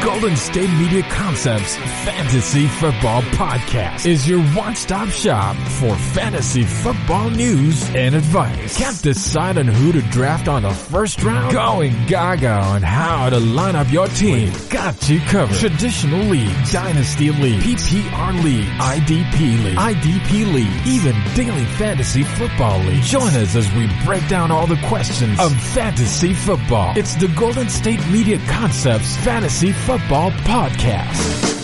Golden State Media Concepts Fantasy Football Podcast is your one-stop shop for fantasy football news and advice. Can't decide on who to draft on the first round? Going gaga on how to line up your team. We've got you covered. Traditional leagues, dynasty league, PPR league, IDP league, even daily fantasy football league. Join us as we break down all the questions of fantasy football. It's the Golden State Media Concepts Fantasy Football Podcast.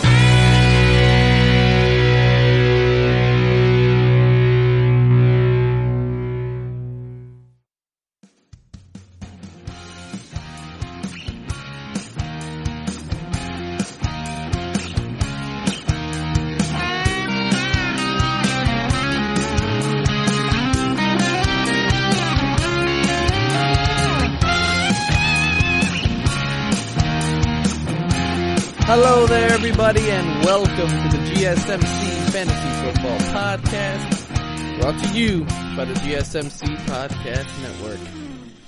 Hello there, everybody, and welcome to the GSMC Fantasy Football Podcast, brought to you by the GSMC Podcast Network.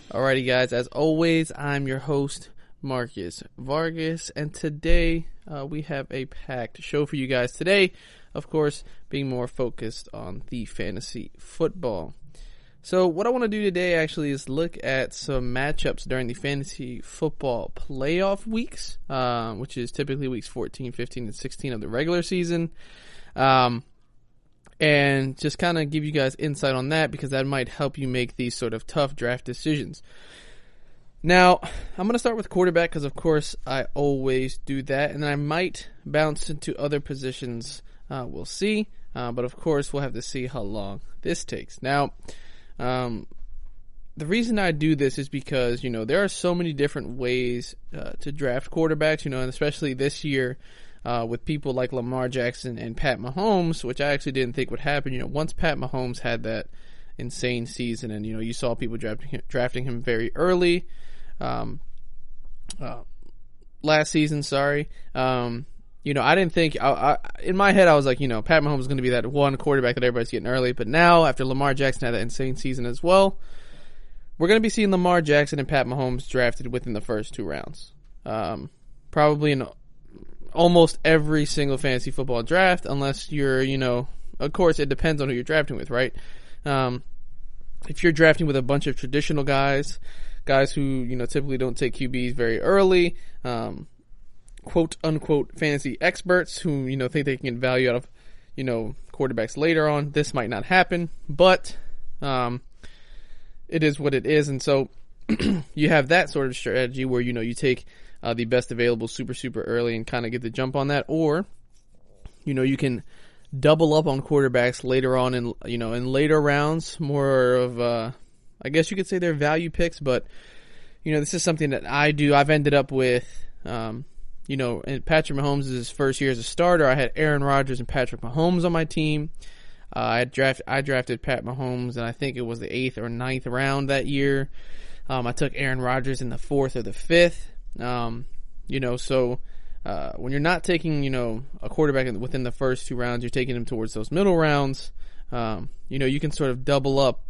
Alrighty, guys, as always, I'm your host, Marcus Vargas, and today we have a packed show for you guys. Today, of course, being more focused on the fantasy football. So what I want to do today actually is look at some matchups during the fantasy football playoff weeks, which is typically weeks 14, 15, and 16 of the regular season, and just kind of give you guys insight on that because that might help you make these sort of tough draft decisions. Now, I'm going to start with quarterback because, of course, I always do that, and then I might bounce into other positions. We'll see, but of course, we'll have to see how long this takes. Now, the reason I do this is because, there are so many different ways to draft quarterbacks, and especially this year with people like Lamar Jackson and Pat Mahomes, which I actually didn't think would happen. Once Pat Mahomes had that insane season and, you saw people drafting him very early last season, I didn't think, in my head, I was like, Pat Mahomes is going to be that one quarterback that everybody's getting early. But now, after Lamar Jackson had that insane season as well, we're going to be seeing Lamar Jackson and Pat Mahomes drafted within the first two rounds. Probably in almost every single fantasy football draft, unless you're, of course, it depends on who you're drafting with, right? If you're drafting with a bunch of traditional guys who, typically don't take QBs very early, quote-unquote fantasy experts who, think they can get value out of, quarterbacks later on. This might not happen, but it is what it is. And so you have that sort of strategy where, you take the best available super early and kind of get the jump on that. Or, you can double up on quarterbacks later on in later rounds, more of, I guess you could say they're value picks, but, this is something that I do. I've ended up with, in Patrick Mahomes' first year as a starter, I had Aaron Rodgers and Patrick Mahomes on my team. I drafted Pat Mahomes, and I think it was the 8th or 9th round that year. I took Aaron Rodgers in the 4th or the 5th. So when you're not taking, a quarterback within the first two rounds, you're taking him towards those middle rounds. You can sort of double up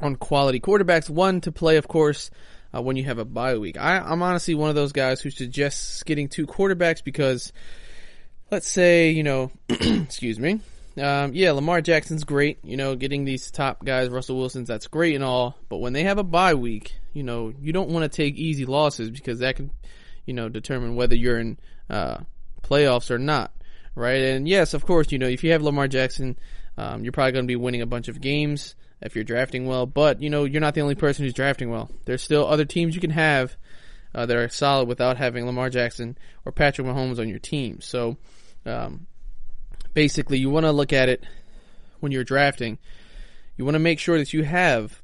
on quality quarterbacks. One, to play, of course, when you have a bye week. I'm honestly one of those guys who suggests getting two quarterbacks because, let's say, excuse me, Lamar Jackson's great, getting these top guys, Russell Wilson's, that's great and all, but when they have a bye week, you don't want to take easy losses because that can, determine whether you're in playoffs or not, right? And yes, of course, if you have Lamar Jackson, you're probably going to be winning a bunch of games if you're drafting well, but, you're not the only person who's drafting well. There's still other teams you can have that are solid without having Lamar Jackson or Patrick Mahomes on your team. So, basically, you want to look at it when you're drafting. You want to make sure that you have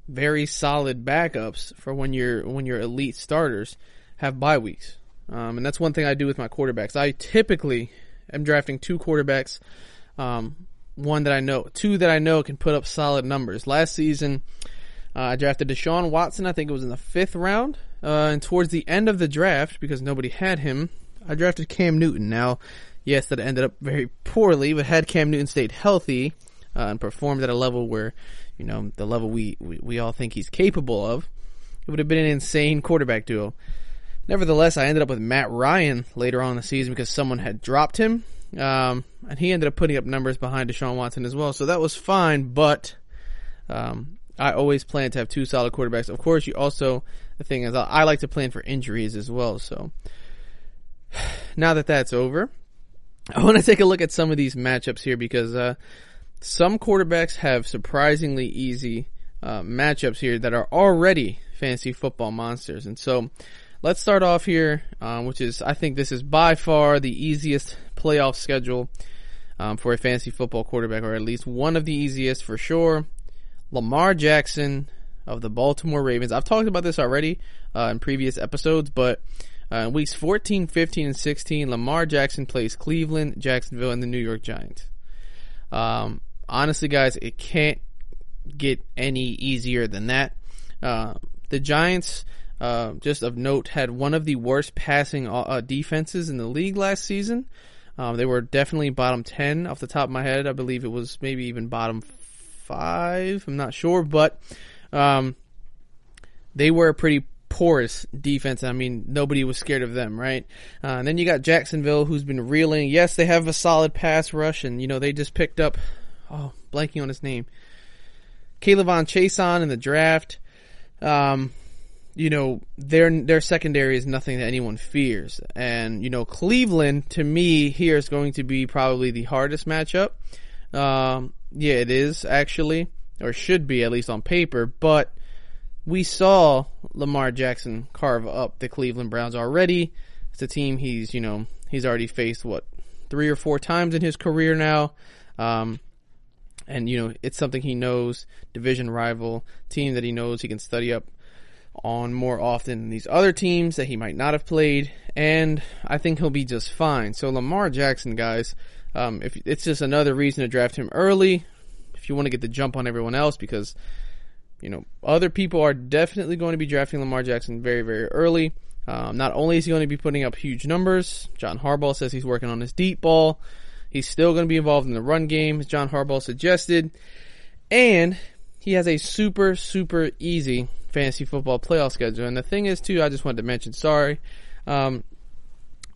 very solid backups for when your elite starters have bye weeks. And that's one thing I do with my quarterbacks. I typically am drafting two quarterbacks, two that I know can put up solid numbers. Last season, I drafted Deshaun Watson. I think it was in the 5th round. And towards the end of the draft, because nobody had him, I drafted Cam Newton. Now, yes, that ended up very poorly, but had Cam Newton stayed healthy and performed at a level where, the level we all think he's capable of, it would have been an insane quarterback duo. Nevertheless, I ended up with Matt Ryan later on in the season because someone had dropped him. And he ended up putting up numbers behind Deshaun Watson as well. So that was fine, but I always plan to have two solid quarterbacks. Of course, the thing is, I like to plan for injuries as well. So now that that's over, I want to take a look at some of these matchups here because some quarterbacks have surprisingly easy matchups here that are already fantasy football monsters. And so let's start off here, which is, I think this is by far the easiest playoff schedule for a fantasy football quarterback, or at least one of the easiest for sure. Lamar Jackson of the Baltimore Ravens. I've talked about this already in previous episodes, but in weeks 14, 15, and 16, Lamar Jackson plays Cleveland, Jacksonville, and the New York Giants. Honestly, guys, it can't get any easier than that. The Giants, just of note, had one of the worst passing defenses in the league last season. They were definitely bottom 10 off the top of my head. I believe it was maybe even bottom 5. I'm not sure, but they were a pretty porous defense. I mean, nobody was scared of them, right? And then you got Jacksonville, who's been reeling. Yes, they have a solid pass rush, and they just picked up, blanking on his name, Kayvon Chason in the draft. Their secondary is nothing that anyone fears. And, Cleveland, to me, here is going to be probably the hardest matchup. Yeah, it is, actually, or should be, at least on paper, but we saw Lamar Jackson carve up the Cleveland Browns already. It's a team he's already faced, 3 or 4 times in his career now. And, it's something he knows, division rival, team that he knows he can study up on more often than these other teams that he might not have played, and I think he'll be just fine. So Lamar Jackson, guys, if it's just another reason to draft him early, if you want to get the jump on everyone else, because other people are definitely going to be drafting Lamar Jackson very, very early. Not only is he going to be putting up huge numbers, John Harbaugh says he's working on his deep ball. He's still going to be involved in the run game, as John Harbaugh suggested. And he has a super, super easy fantasy football playoff schedule. And the thing is, too, I just wanted to mention,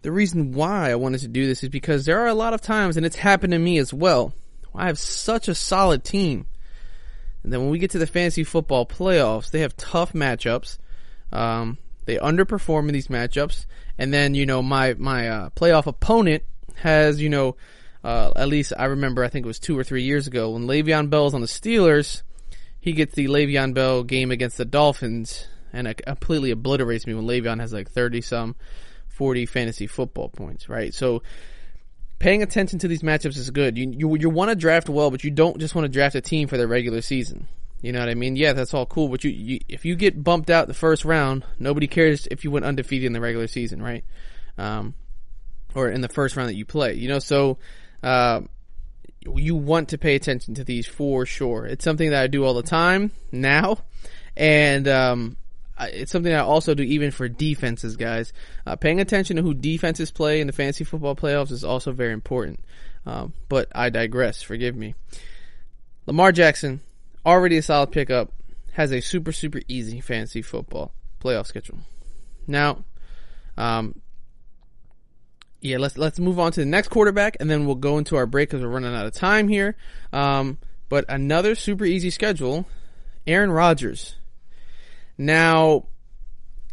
the reason why I wanted to do this is because there are a lot of times, and it's happened to me as well, I have such a solid team. And then when we get to the fantasy football playoffs, they have tough matchups. They underperform in these matchups. And then, my playoff opponent has, at least I remember, I think it was 2 or 3 years ago, when Le'Veon Bell's on the Steelers, he gets the Le'Veon Bell game against the Dolphins, and it completely obliterates me when Le'Veon has 30-some, 40 fantasy football points, right? So paying attention to these matchups is good. You want to draft well, but you don't just want to draft a team for their regular season. You know what I mean? Yeah, that's all cool, but if you get bumped out the first round, nobody cares if you went undefeated in the regular season, right? Or in the first round that you play. So you want to pay attention to these for sure. It's something that I do all the time now, and it's something I also do even for defenses, guys. Paying attention to who defenses play in the fantasy football playoffs is also very important. But I digress. Forgive me. Lamar Jackson, already a solid pickup, has a super, super easy fantasy football playoff schedule. Now, let's move on to the next quarterback, and then we'll go into our break because we're running out of time here. But another super easy schedule, Aaron Rodgers. Now,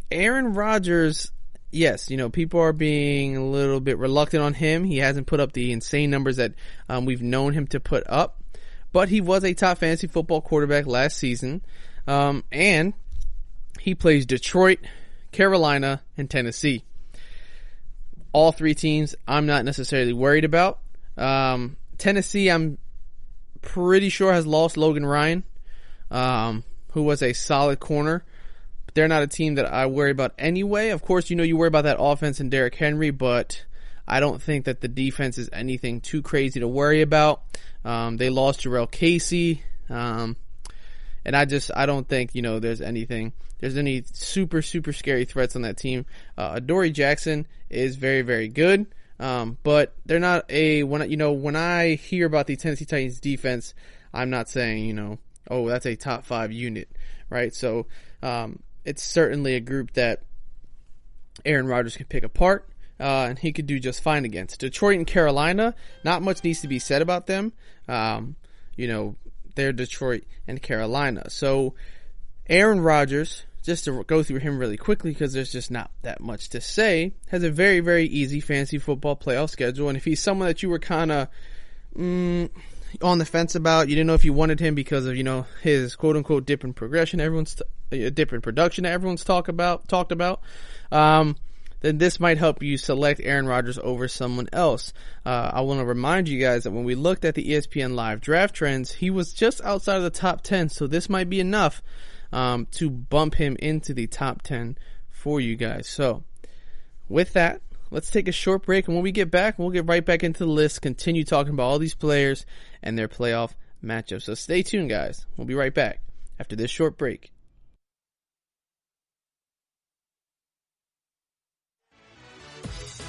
Aaron Rodgers, yes, people are being a little bit reluctant on him. He hasn't put up the insane numbers that we've known him to put up, but he was a top fantasy football quarterback last season, and he plays Detroit, Carolina, and Tennessee. All 3 teams I'm not necessarily worried about. Tennessee, I'm pretty sure, has lost Logan Ryan, who was a solid corner. But they're not a team that I worry about anyway. Of course, you worry about that offense and Derrick Henry, but I don't think that the defense is anything too crazy to worry about. They lost Jarrell Casey, and I don't think there's any super, super scary threats on that team. Adoree Jackson is very, very good, but they're not when I hear about the Tennessee Titans defense, I'm not saying that's a top 5 unit, right? So it's certainly a group that Aaron Rodgers can pick apart, and he could do just fine against. Detroit and Carolina, not much needs to be said about them. They're Detroit and Carolina. So Aaron Rodgers, just to go through him really quickly because there's just not that much to say, has a very, very easy fantasy football playoff schedule. And if he's someone that you were kind of on the fence about, you didn't know if you wanted him because of, his quote-unquote dip in progression, dip in production that everyone's talked about, then this might help you select Aaron Rodgers over someone else. I want to remind you guys that when we looked at the ESPN Live draft trends, he was just outside of the top 10, so this might be enough to bump him into the top 10 for you guys. So, with that, let's take a short break, and when we get back, we'll get right back into the list, continue talking about all these players and their playoff matchups. So stay tuned, guys. We'll be right back after this short break.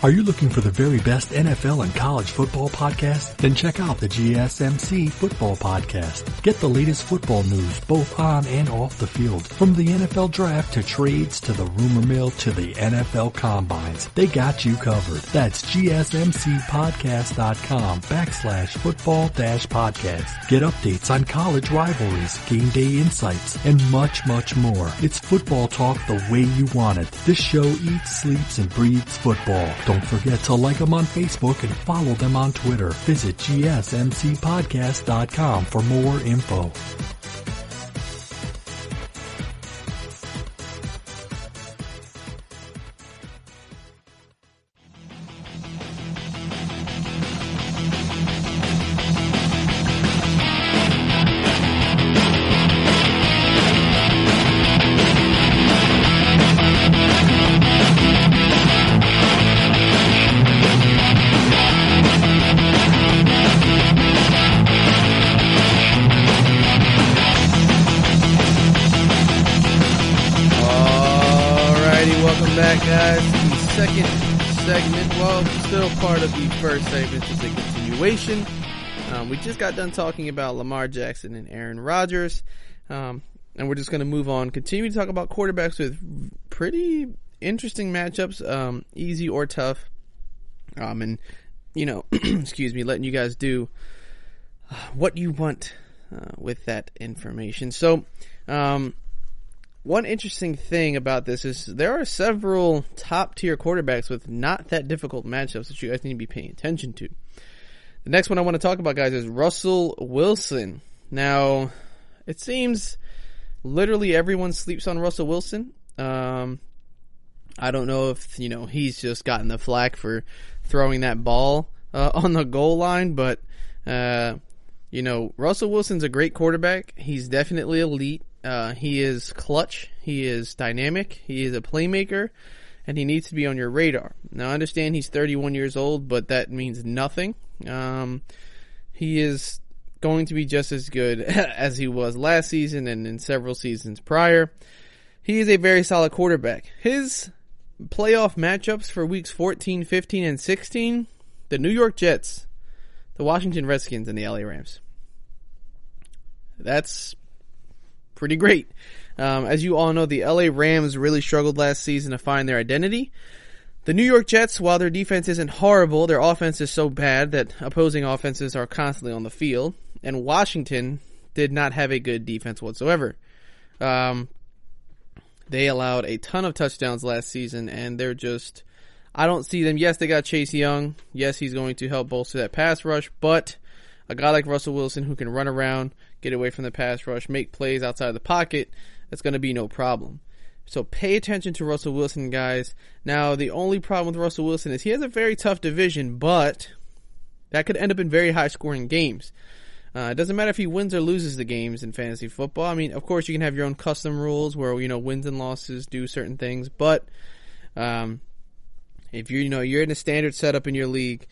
Are you looking for the very best NFL and college football podcast? Then check out the GSMC Football Podcast. Get the latest football news both on and off the field. From the NFL Draft to trades to the rumor mill to the NFL Combines. They got you covered. That's GSMCpodcast.com/football-podcast. Get updates on college rivalries, game day insights, and much, much more. It's football talk the way you want it. This show eats, sleeps, and breathes football. Don't forget to like them on Facebook and follow them on Twitter. Visit GSMCpodcast.com for more info. Part of the first segment is a continuation. We just got done talking about Lamar Jackson and Aaron Rodgers, and we're just going to move on, continue to talk about quarterbacks with pretty interesting matchups, easy or tough, and excuse me, letting you guys do what you want with that information. So, one interesting thing about this is there are several top-tier quarterbacks with not that difficult matchups that you guys need to be paying attention to. The next one I want to talk about, guys, is Russell Wilson. Now, it seems literally everyone sleeps on Russell Wilson. I don't know if, he's just gotten the flack for throwing that ball on the goal line, but, Russell Wilson's a great quarterback. He's definitely elite. He is clutch, he is dynamic, he is a playmaker, and he needs to be on your radar. Now, I understand he's 31 years old, but that means nothing. He is going to be just as good as he was last season and in several seasons prior. He is a very solid quarterback. His playoff matchups for weeks 14, 15, and 16, the New York Jets, the Washington Redskins, and the LA Rams. That's pretty great. As you all know, the LA Rams really struggled last season to find their identity. The New York Jets, while their defense isn't horrible, their offense is so bad that opposing offenses are constantly on the field. And Washington did not have a good defense whatsoever. They allowed a ton of touchdowns last season, and they're just, I don't see them. Yes, they got Chase Young. Yes, he's going to help bolster that pass rush, but a guy like Russell Wilson who can run around, get away from the pass rush, make plays outside the pocket, that's going to be no problem. So pay attention to Russell Wilson, guys. Now, the only problem with Russell Wilson is he has a very tough division, but that could end up in very high-scoring games. It doesn't matter if he wins or loses the games in fantasy football. I mean, of course, you can have your own custom rules where, wins and losses do certain things, but if you're in a standard setup in your league,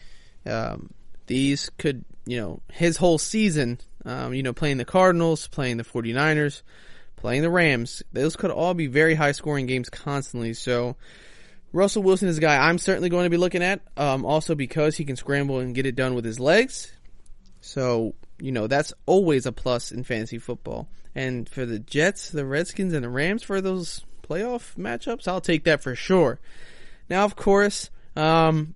these could, his whole season, playing the Cardinals, playing the 49ers, playing the Rams, those could all be very high-scoring games constantly. So Russell Wilson is a guy I'm certainly going to be looking at, also because he can scramble and get it done with his legs. So, that's always a plus in fantasy football. And for the Jets, the Redskins, and the Rams for those playoff matchups, I'll take that for sure. Now, of course, during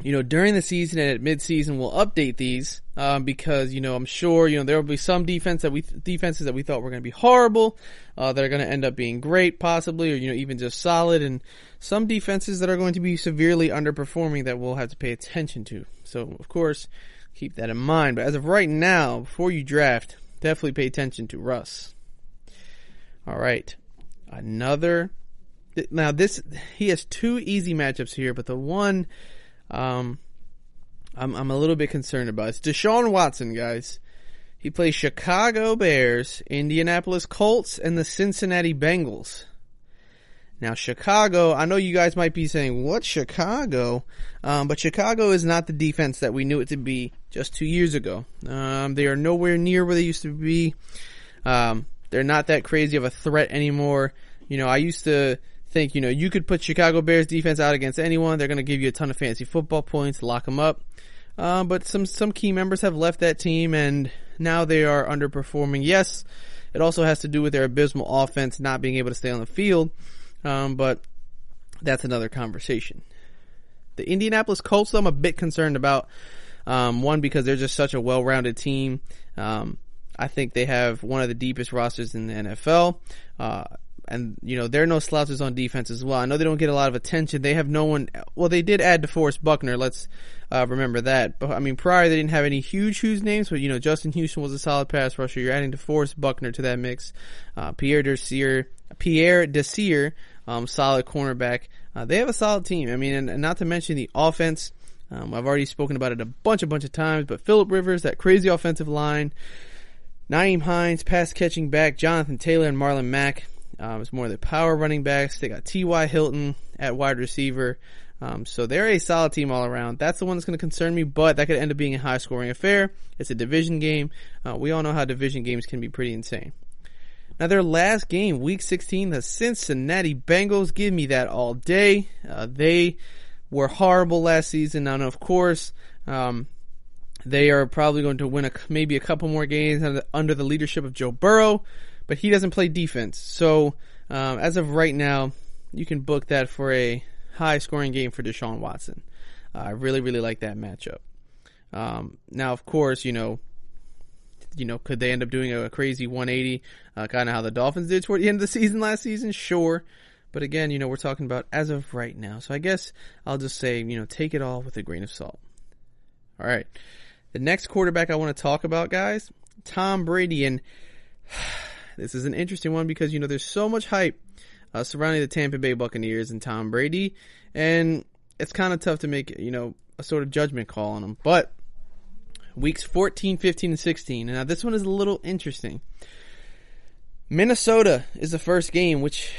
the season and at mid-season, we'll update these because, I'm sure, there will be some defenses that we thought were going to be horrible that are going to end up being great, possibly, or, even just solid, and some defenses that are going to be severely underperforming that we'll have to pay attention to. So, of course, keep that in mind. But as of right now, before you draft, definitely pay attention to Russ. All right. Now he has two easy matchups here, but the one I'm a little bit concerned about. It's Deshaun Watson, guys. He plays Chicago Bears, Indianapolis Colts, and the Cincinnati Bengals. Now, Chicago, I know you guys might be saying, what, Chicago? But Chicago is not the defense that we knew it to be just 2 years ago. They are nowhere near where they used to be. They're not that crazy of a threat anymore. I used to think, you could put Chicago Bears defense out against anyone. They're going to give you a ton of fantasy football points, lock them up. But some key members have left that team, and now they are underperforming. Yes, it also has to do with their abysmal offense not being able to stay on the field. But that's another conversation. The Indianapolis Colts, though, I'm a bit concerned about. One, because they're just such a well-rounded team. I think they have one of the deepest rosters in the NFL. And, they're no slouches on defense as well. I know they don't get a lot of attention. They have no one. Well, they did add DeForest Buckner. Let's remember that. But, prior they didn't have any huge names. But, Justin Houston was a solid pass rusher. You're adding DeForest Buckner to that mix. Pierre Desir, solid cornerback. They have a solid team. And not to mention the offense. I've already spoken about it a bunch of times. But Phillip Rivers, that crazy offensive line. Nyheim Hines, pass-catching back. Jonathan Taylor and Marlon Mack. It's more of the power running backs. They got T.Y. Hilton at wide receiver. So they're a solid team all around. That's the one that's going to concern me, but that could end up being a high-scoring affair. It's a division game. We all know how division games can be pretty insane. Now, their last game, Week 16, the Cincinnati Bengals. Give me that all day. They were horrible last season. Now, of course, they are probably going to win maybe a couple more games under the leadership of Joe Burrow, but he doesn't play defense. So, as of right now, you can book that for a high-scoring game for Deshaun Watson. I really, really like that matchup. Now, of course, could they end up doing a crazy 180, kind of how the Dolphins did toward the end of the season last season? Sure. But again, we're talking about as of right now. So I guess I'll just say, take it all with a grain of salt. All right. The next quarterback I want to talk about, guys, Tom Brady. And this is an interesting one because, there's so much hype surrounding the Tampa Bay Buccaneers and Tom Brady. And it's kind of tough to make, a sort of judgment call on them. But weeks 14, 15, and 16. And now this one is a little interesting. Minnesota is the first game, which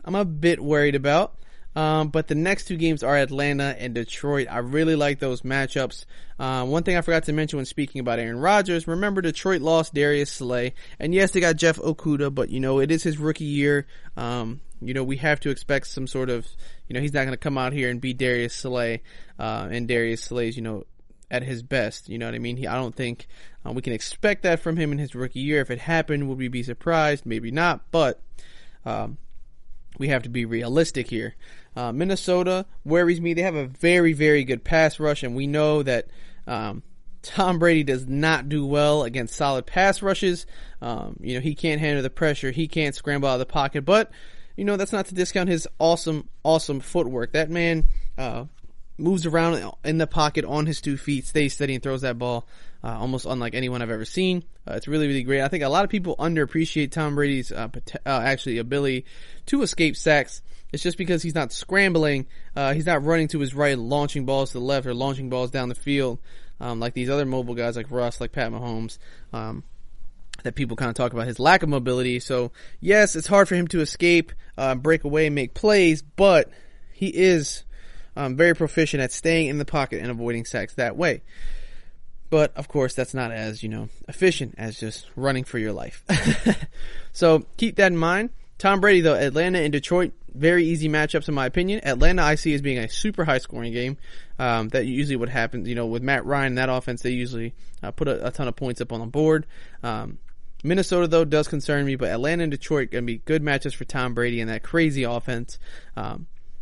I'm a bit worried about. But the next two games are Atlanta and Detroit. I really like those matchups. One thing I forgot to mention when speaking about Aaron Rodgers, remember Detroit lost Darius Slay. And yes, they got Jeff Okudah, but it is his rookie year. We have to expect some sort of, he's not going to come out here and beat Darius Slay. And Darius Slay's, at his best. You know what I mean? I don't think we can expect that from him in his rookie year. If it happened, would we be surprised? Maybe not, but we have to be realistic here. Minnesota worries me. They have a very, very good pass rush, and we know that Tom Brady does not do well against solid pass rushes. He can't handle the pressure. He can't scramble out of the pocket, but that's not to discount his awesome footwork. That man moves around in the pocket on his 2 feet, stays steady, and throws that ball almost unlike anyone I've ever seen. It's really, really great. I think a lot of people underappreciate Tom Brady's actually ability to escape sacks. It's just because he's not scrambling. He's not running to his right, launching balls to the left, or launching balls down the field like these other mobile guys like Russ, like Pat Mahomes, that people kind of talk about his lack of mobility. So, yes, it's hard for him to escape, break away, and make plays, but he is very proficient at staying in the pocket and avoiding sacks that way. But, of course, that's not as, efficient as just running for your life. So, keep that in mind. Tom Brady, though, Atlanta and Detroit, very easy matchups in my opinion. Atlanta I see as being a super high-scoring game. That usually what happens, with Matt Ryan, that offense, they usually put a ton of points up on the board. Minnesota, though, does concern me, but Atlanta and Detroit going to be good matchups for Tom Brady and that crazy offense.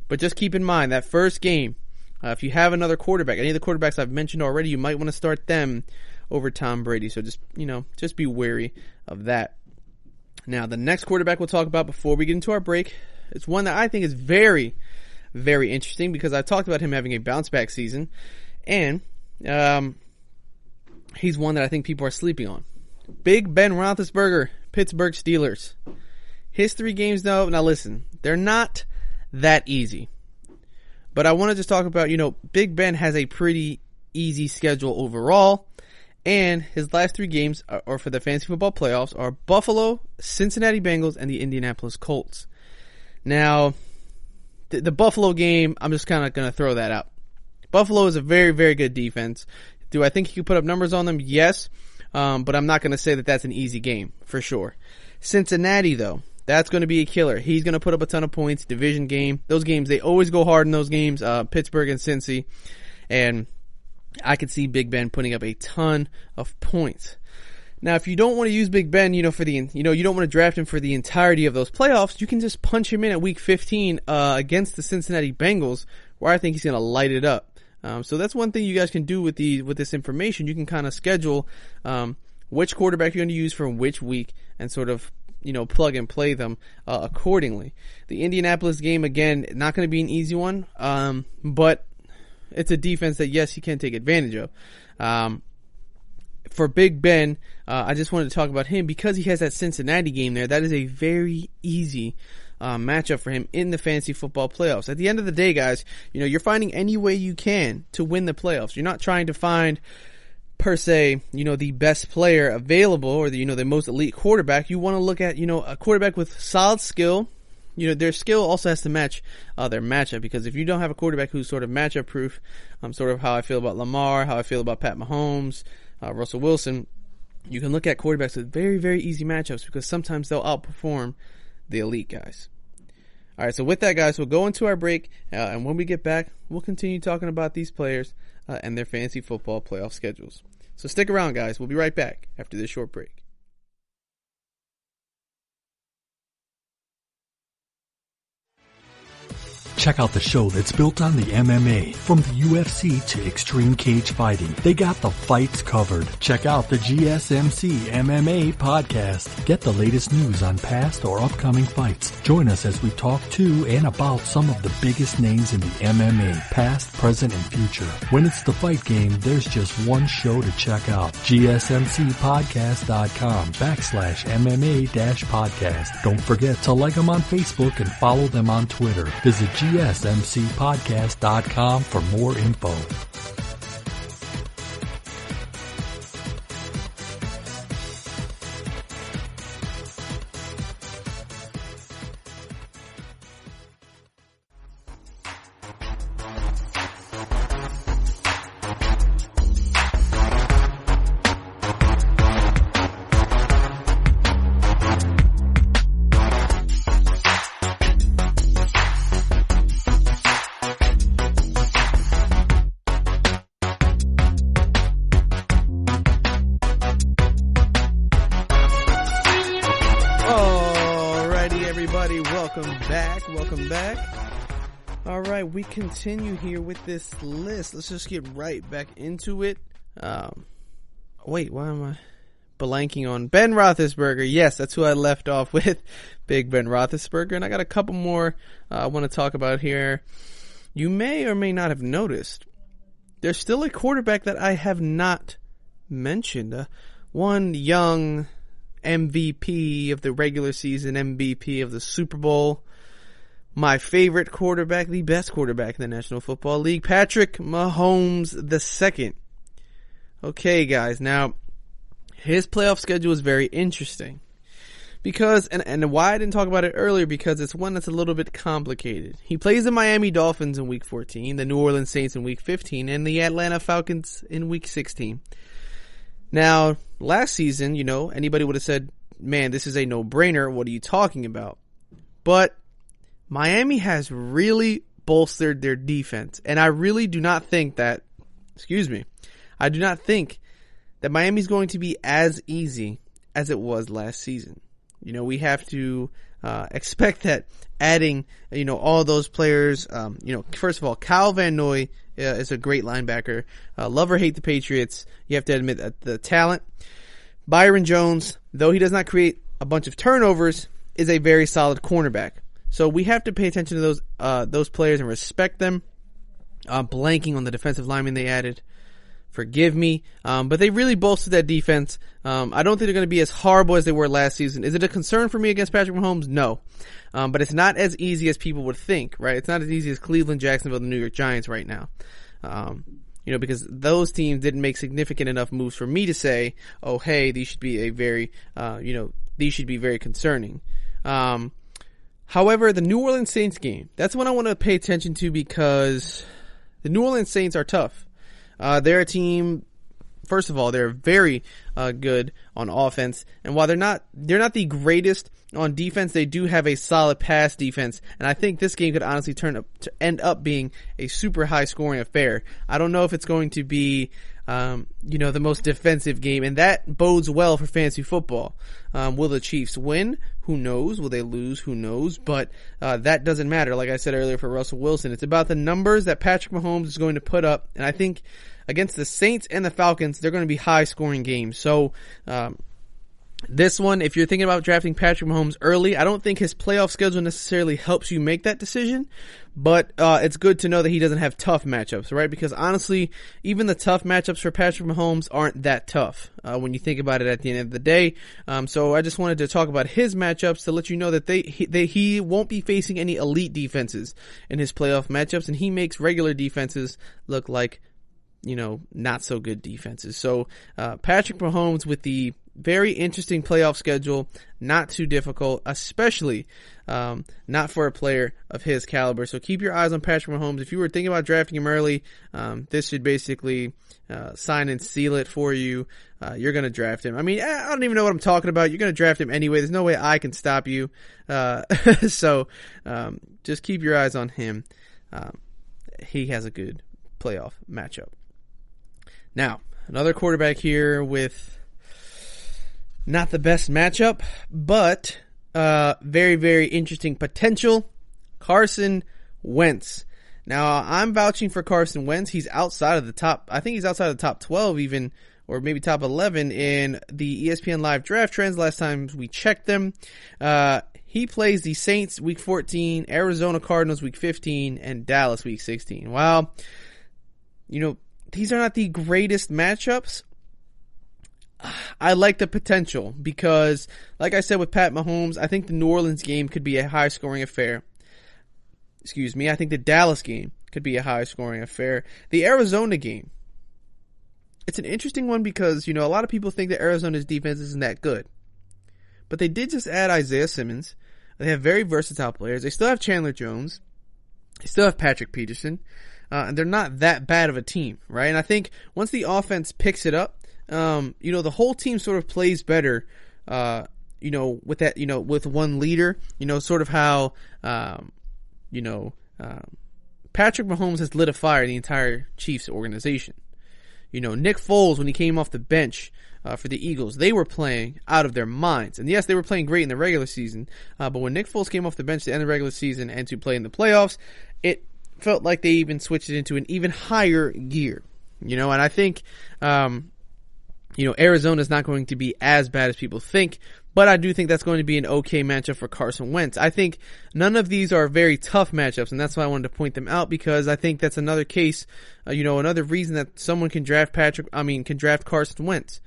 But just keep in mind that first game, if you have another quarterback, any of the quarterbacks I've mentioned already, you might want to start them over Tom Brady. So just be wary of that. Now, the next quarterback we'll talk about before we get into our break, it's one that I think is very, very interesting because I've talked about him having a bounce back season, and he's one that I think people are sleeping on. Big Ben Roethlisberger, Pittsburgh Steelers. His 3 games, though, now listen, they're not that easy. But I want to just talk about, Big Ben has a pretty easy schedule overall. And his last 3 games are for the fantasy football playoffs are Buffalo, Cincinnati Bengals, and the Indianapolis Colts. Now, the Buffalo game, I'm just kind of going to throw that out. Buffalo is a very, very good defense. Do I think he could put up numbers on them? Yes. But I'm not going to say that that's an easy game, for sure. Cincinnati, though, that's going to be a killer. He's going to put up a ton of points. Division game. Those games, they always go hard in those games. Pittsburgh and Cincy. And I could see Big Ben putting up a ton of points. Now, if you don't want to use Big Ben, you don't want to draft him for the entirety of those playoffs, you can just punch him in at week 15 against the Cincinnati Bengals, where I think he's going to light it up. So that's one thing you guys can do with this information. You can kind of schedule which quarterback you're going to use for which week and sort of plug and play them accordingly. The Indianapolis game, again, not going to be an easy one, but it's a defense that, yes, you can take advantage of. For Big Ben, I just wanted to talk about him because he has that Cincinnati game there. That is a very easy matchup for him in the fantasy football playoffs. At the end of the day, guys, you're finding any way you can to win the playoffs. You're not trying to find, per se, the best player available or the most elite quarterback. You want to look at, a quarterback with solid skill. Their skill also has to match their matchup, because if you don't have a quarterback who's sort of matchup proof, sort of how I feel about Lamar, how I feel about Pat Mahomes, Russell Wilson, you can look at quarterbacks with very, very easy matchups because sometimes they'll outperform the elite guys. All right, so with that, guys, we'll go into our break, and when we get back, we'll continue talking about these players and their fantasy football playoff schedules. So stick around, guys. We'll be right back after this short break. Check out the show that's built on the MMA. From the UFC to extreme cage fighting, they got the fights covered. Check out the GSMC MMA podcast. Get the latest news on past or upcoming fights. Join us as we talk to and about some of the biggest names in the MMA, past, present, and future. When it's the fight game, there's just one show to check out. GSMCpodcast.com/MMA-podcast. Don't forget to like them on Facebook and follow them on Twitter. Visit GSMCpodcast.com for more info. Welcome back. All right, we continue here with this list. Let's just get right back into it. Wait, why am I blanking on Ben Roethlisberger? Yes, that's who I left off with, Big Ben Roethlisberger. And I got a couple more I want to talk about here. You may or may not have noticed, there's still a quarterback that I have not mentioned. One young MVP of the regular season, MVP of the Super Bowl. My favorite quarterback, the best quarterback in the National Football League, Patrick Mahomes II. Okay, guys, now, his playoff schedule is very interesting. Because, and why I didn't talk about it earlier, because it's one that's a little bit complicated. He plays the Miami Dolphins in Week 14, the New Orleans Saints in Week 15, and the Atlanta Falcons in Week 16. Now, last season, anybody would have said, man, this is a no-brainer. What are you talking about? But Miami has really bolstered their defense. And I really do not think that, I do not think that Miami's going to be as easy as it was last season. We have to expect that adding, all those players, first of all, Kyle Van Noy is a great linebacker. Love or hate the Patriots, you have to admit that the talent. Byron Jones, though he does not create a bunch of turnovers, is a very solid cornerback. So we have to pay attention to those players and respect them. Blanking on the defensive lineman they added. Forgive me. But they really bolstered that defense. I don't think they're going to be as horrible as they were last season. Is it a concern for me against Patrick Mahomes? No. But it's not as easy as people would think, right? It's not as easy as Cleveland, Jacksonville, the New York Giants right now. Because those teams didn't make significant enough moves for me to say, oh, hey, these should be these should be very concerning. However, the New Orleans Saints game, that's one I want to pay attention to because the New Orleans Saints are tough. They're a team, first of all, they're very good on offense, and while they're not the greatest on defense, they do have a solid pass defense, and I think this game could honestly end up being a super high scoring affair. I don't know if it's going to be the most defensive game, and that bodes well for fantasy football. Will the Chiefs win? Who knows? Will they lose? Who knows? But that doesn't matter. Like I said earlier for Russell Wilson, it's about the numbers that Patrick Mahomes is going to put up, and I think against the Saints and the Falcons, they're going to be high scoring games. So this one, if you're thinking about drafting Patrick Mahomes early, I don't think his playoff schedule necessarily helps you make that decision, but it's good to know that he doesn't have tough matchups, right? Because honestly, even the tough matchups for Patrick Mahomes aren't that tough when you think about it at the end of the day. So I just wanted to talk about his matchups to let you know that he won't be facing any elite defenses in his playoff matchups, and he makes regular defenses look like, not so good defenses. So Patrick Mahomes with the very interesting playoff schedule, not too difficult, especially not for a player of his caliber. So keep your eyes on Patrick Mahomes. If you were thinking about drafting him early, this should basically sign and seal it for you. You're going to draft him. I mean, I don't even know what I'm talking about. You're going to draft him anyway. There's no way I can stop you. So just keep your eyes on him. He has a good playoff matchup. Now, another quarterback here with not the best matchup, but very, very interesting potential. Carson Wentz. Now, I'm vouching for Carson Wentz. He's outside of the top, I think he's outside of the top 12 even, or maybe top 11 in the ESPN Live Draft Trends last time we checked them. He plays the Saints week 14, Arizona Cardinals week 15, and Dallas week 16. While, these are not the greatest matchups, I like the potential because, like I said with Pat Mahomes, I think the New Orleans game could be a high-scoring affair. I think the Dallas game could be a high-scoring affair. The Arizona game, it's an interesting one because, a lot of people think that Arizona's defense isn't that good. But they did just add Isaiah Simmons. They have very versatile players. They still have Chandler Jones. They still have Patrick Peterson. And they're not that bad of a team, right? And I think once the offense picks it up, the whole team sort of plays better, with that, with one leader, sort of how, Patrick Mahomes has lit a fire in the entire Chiefs organization. Nick Foles, when he came off the bench, for the Eagles, they were playing out of their minds. And yes, they were playing great in the regular season, but when Nick Foles came off the bench to end the regular season and to play in the playoffs, it felt like they even switched it into an even higher gear, and I think, Arizona is not going to be as bad as people think, but I do think that's going to be an okay matchup for Carson Wentz. I think none of these are very tough matchups, and that's why I wanted to point them out because I think that's another case, another reason that someone can draft Carson Wentz.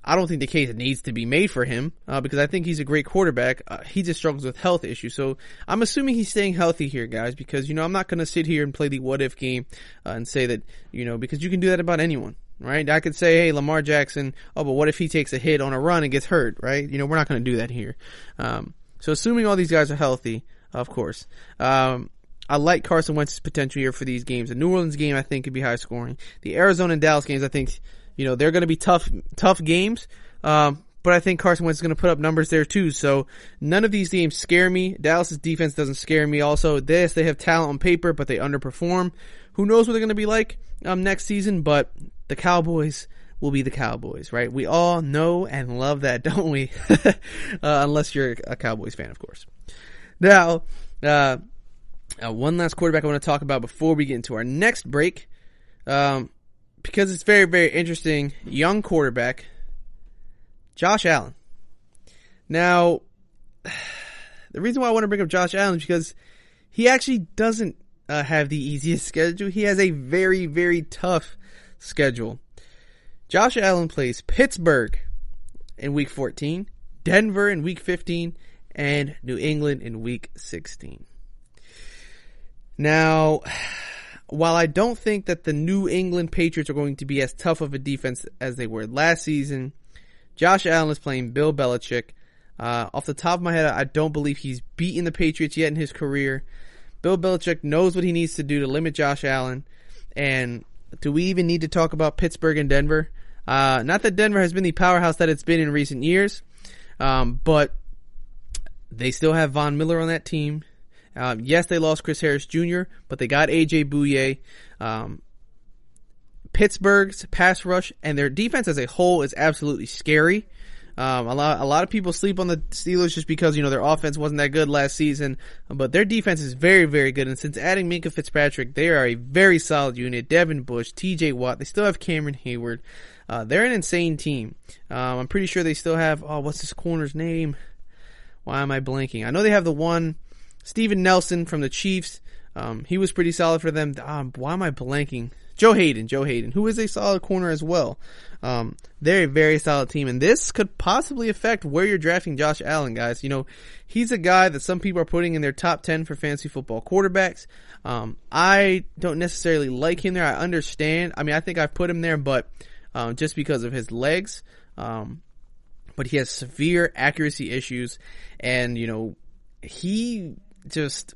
I don't think the case needs to be made for him because I think he's a great quarterback. He just struggles with health issues. So I'm assuming he's staying healthy here, guys, because, I'm not going to sit here and play the what-if game and say that, because you can do that about anyone, right? I could say, hey, Lamar Jackson, but what if he takes a hit on a run and gets hurt, right? We're not going to do that here. So assuming all these guys are healthy, of course. I like Carson Wentz's potential here for these games. The New Orleans game, I think, could be high scoring. The Arizona and Dallas games, I think, they're going to be tough games. But I think Carson Wentz is going to put up numbers there too. So none of these games scare me. Dallas's defense doesn't scare me. Also, they have talent on paper, but they underperform. Who knows what they're going to be like next season? But the Cowboys will be the Cowboys, right? We all know and love that, don't we? Unless you're a Cowboys fan, of course. Now, one last quarterback I want to talk about before we get into our next break, because it's very, very interesting. Young quarterback, Josh Allen. Now, the reason why I want to bring up Josh Allen is because he actually doesn't have the easiest schedule. He has a very, very tough schedule. Josh Allen plays Pittsburgh in Week 14, Denver in Week 15, and New England in Week 16. Now, while I don't think that the New England Patriots are going to be as tough of a defense as they were last season, Josh Allen is playing Bill Belichick. Off the top of my head, I don't believe he's beaten the Patriots yet in his career. Bill Belichick knows what he needs to do to limit Josh Allen. And do we even need to talk about Pittsburgh and Denver? Not that Denver has been the powerhouse that it's been in recent years, but they still have Von Miller on that team. Yes, they lost Chris Harris Jr., but they got A.J. Bouye. Pittsburgh's pass rush and their defense as a whole is absolutely scary. A lot of people sleep on the Steelers just because, their offense wasn't that good last season, but their defense is very, very good. And since adding Minkah Fitzpatrick, they are a very solid unit. Devin Bush, TJ Watt, they still have Cameron Hayward. They're an insane team. I'm pretty sure they still have, what's this corner's name? Why am I blanking? I know they have the one, Steven Nelson from the Chiefs. He was pretty solid for them. Why am I blanking? Joe Hayden, who is a solid corner as well. They're a very solid team, and this could possibly affect where you're drafting Josh Allen, guys. He's a guy that some people are putting in their top 10 for fantasy football quarterbacks. I don't necessarily like him there. I understand. I think I've put him there, but just because of his legs. But he has severe accuracy issues, and, he just,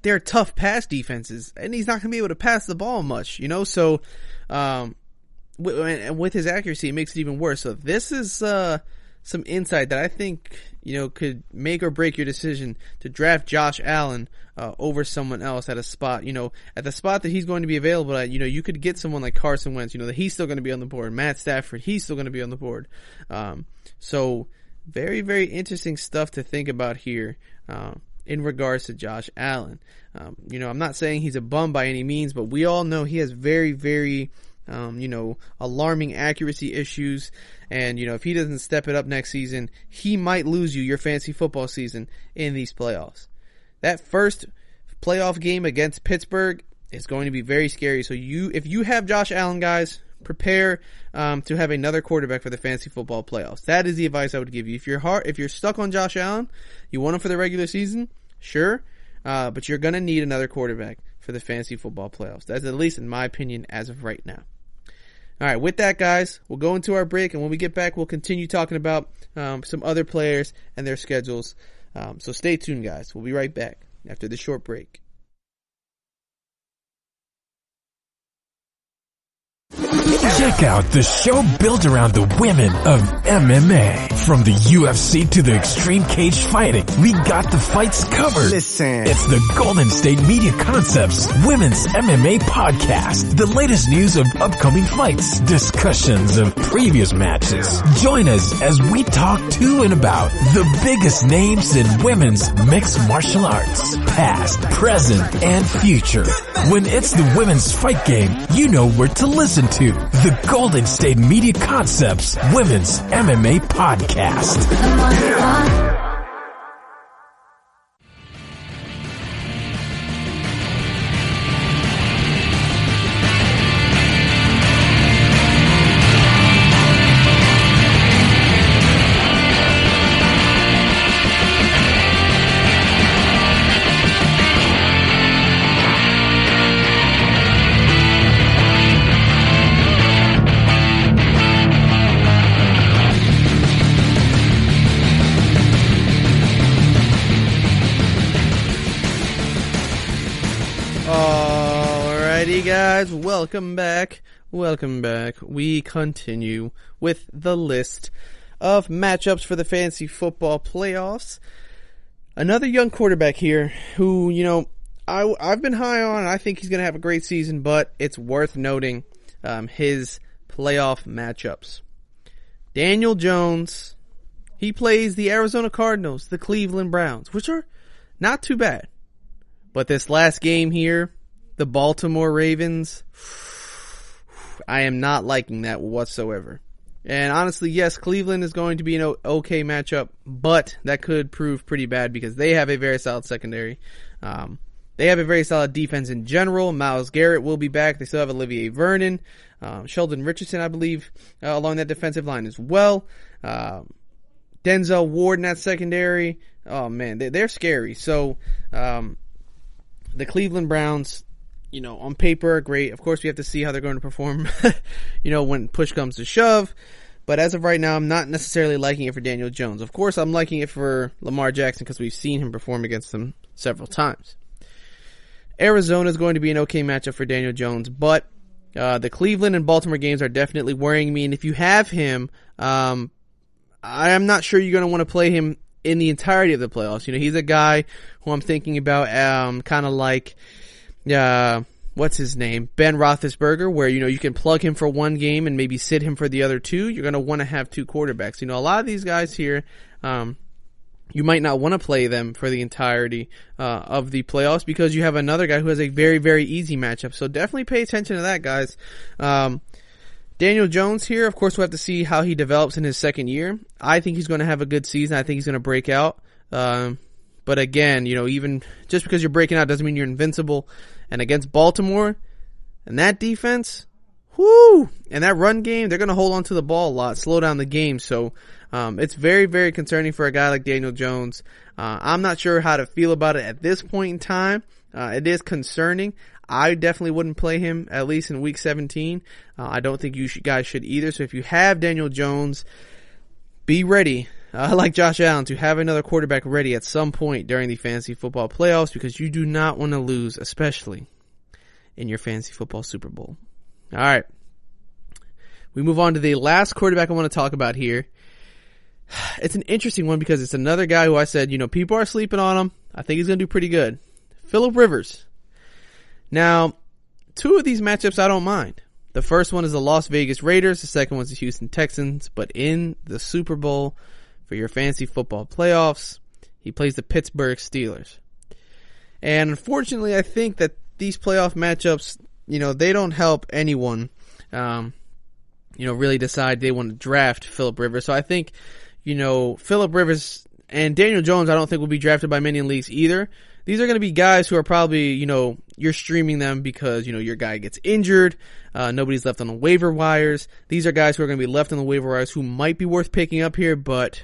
they're tough pass defenses, and he's not going to be able to pass the ball much, so, with his accuracy, it makes it even worse. So this is, some insight that I think, could make or break your decision to draft Josh Allen, over someone else at a spot, at the spot that he's going to be available at. You could get someone like Carson Wentz, that he's still going to be on the board. Matt Stafford, he's still going to be on the board. So very, very interesting stuff to think about here, in regards to Josh Allen. I'm not saying he's a bum by any means, but we all know he has very, very, alarming accuracy issues. And, if he doesn't step it up next season, he might lose you your fantasy football season in these playoffs. That first playoff game against Pittsburgh is going to be very scary. So if you have Josh Allen, guys, prepare to have another quarterback for the fantasy football playoffs. That is the advice I would give you. If you're stuck on Josh Allen, you want him for the regular season, sure, but you're going to need another quarterback for the fantasy football playoffs. That's at least in my opinion as of right now. All right, with that, guys, we'll go into our break, and when we get back, we'll continue talking about some other players and their schedules. So stay tuned, guys. We'll be right back after this short break. Check out the show built around the women of MMA. From the UFC to the extreme cage fighting, we got the fights covered. Listen. It's the Golden State Media Concepts Women's MMA Podcast. The latest news of upcoming fights, discussions of previous matches. Join us as we talk to and about the biggest names in women's mixed martial arts, past, present, and future. When it's the women's fight game, you know where to listen to. The Golden State Media Concepts Women's MMA Podcast. Guys, welcome back. We continue with the list of matchups for the fantasy football playoffs. Another young quarterback here who, I've been high on, and I think he's going to have a great season, but it's worth noting his playoff matchups. Daniel Jones, he plays the Arizona Cardinals, the Cleveland Browns, which are not too bad. But this last game here, the Baltimore Ravens, I am not liking that whatsoever. And honestly, yes, Cleveland is going to be an okay matchup, but that could prove pretty bad because they have a very solid secondary. They have a very solid defense in general. Myles Garrett will be back. They still have Olivier Vernon, Sheldon Richardson, I believe, along that defensive line as well. Denzel Ward in that secondary. Oh man, they're scary. So, the Cleveland Browns, on paper are great. Of course, we have to see how they're going to perform, when push comes to shove. But as of right now, I'm not necessarily liking it for Daniel Jones. Of course, I'm liking it for Lamar Jackson because we've seen him perform against them several times. Arizona is going to be an okay matchup for Daniel Jones, but the Cleveland and Baltimore games are definitely worrying me. And if you have him, I am not sure you're going to want to play him in the entirety of the playoffs. He's a guy who I'm thinking about, kind of like, what's his name? Ben Roethlisberger, where, you can plug him for one game and maybe sit him for the other two. You're going to want to have two quarterbacks. A lot of these guys here, you might not want to play them for the entirety of the playoffs because you have another guy who has a very, very easy matchup. So definitely pay attention to that, guys. Daniel Jones here, of course, we'll have to see how he develops in his second year. I think he's going to have a good season. I think he's going to break out. But again, even just because you're breaking out doesn't mean you're invincible. And against Baltimore and that defense, whoo, and that run game, they're going to hold on to the ball a lot, slow down the game. So it's very, very concerning for a guy like Daniel Jones. I'm not sure how to feel about it at this point in time. It is concerning. I definitely wouldn't play him, at least in week 17. I don't think you guys should either. So if you have Daniel Jones, be ready, like Josh Allen, to have another quarterback ready at some point during the fantasy football playoffs because you do not want to lose, especially in your fantasy football Super Bowl. All right. We move on to the last quarterback I want to talk about here. It's an interesting one because it's another guy who I said, people are sleeping on him. I think he's going to do pretty good. Phillip Rivers. Now, two of these matchups I don't mind. The first one is the Las Vegas Raiders. The second one is the Houston Texans. But in the Super Bowl for your fantasy football playoffs, he plays the Pittsburgh Steelers. And unfortunately, I think that these playoff matchups, they don't help anyone, really decide they want to draft Phillip Rivers. So I think, Phillip Rivers and Daniel Jones, I don't think will be drafted by many in leagues either. These are going to be guys who are probably, you're streaming them because, your guy gets injured. Nobody's left on the waiver wires. These are guys who are going to be left on the waiver wires who might be worth picking up here, but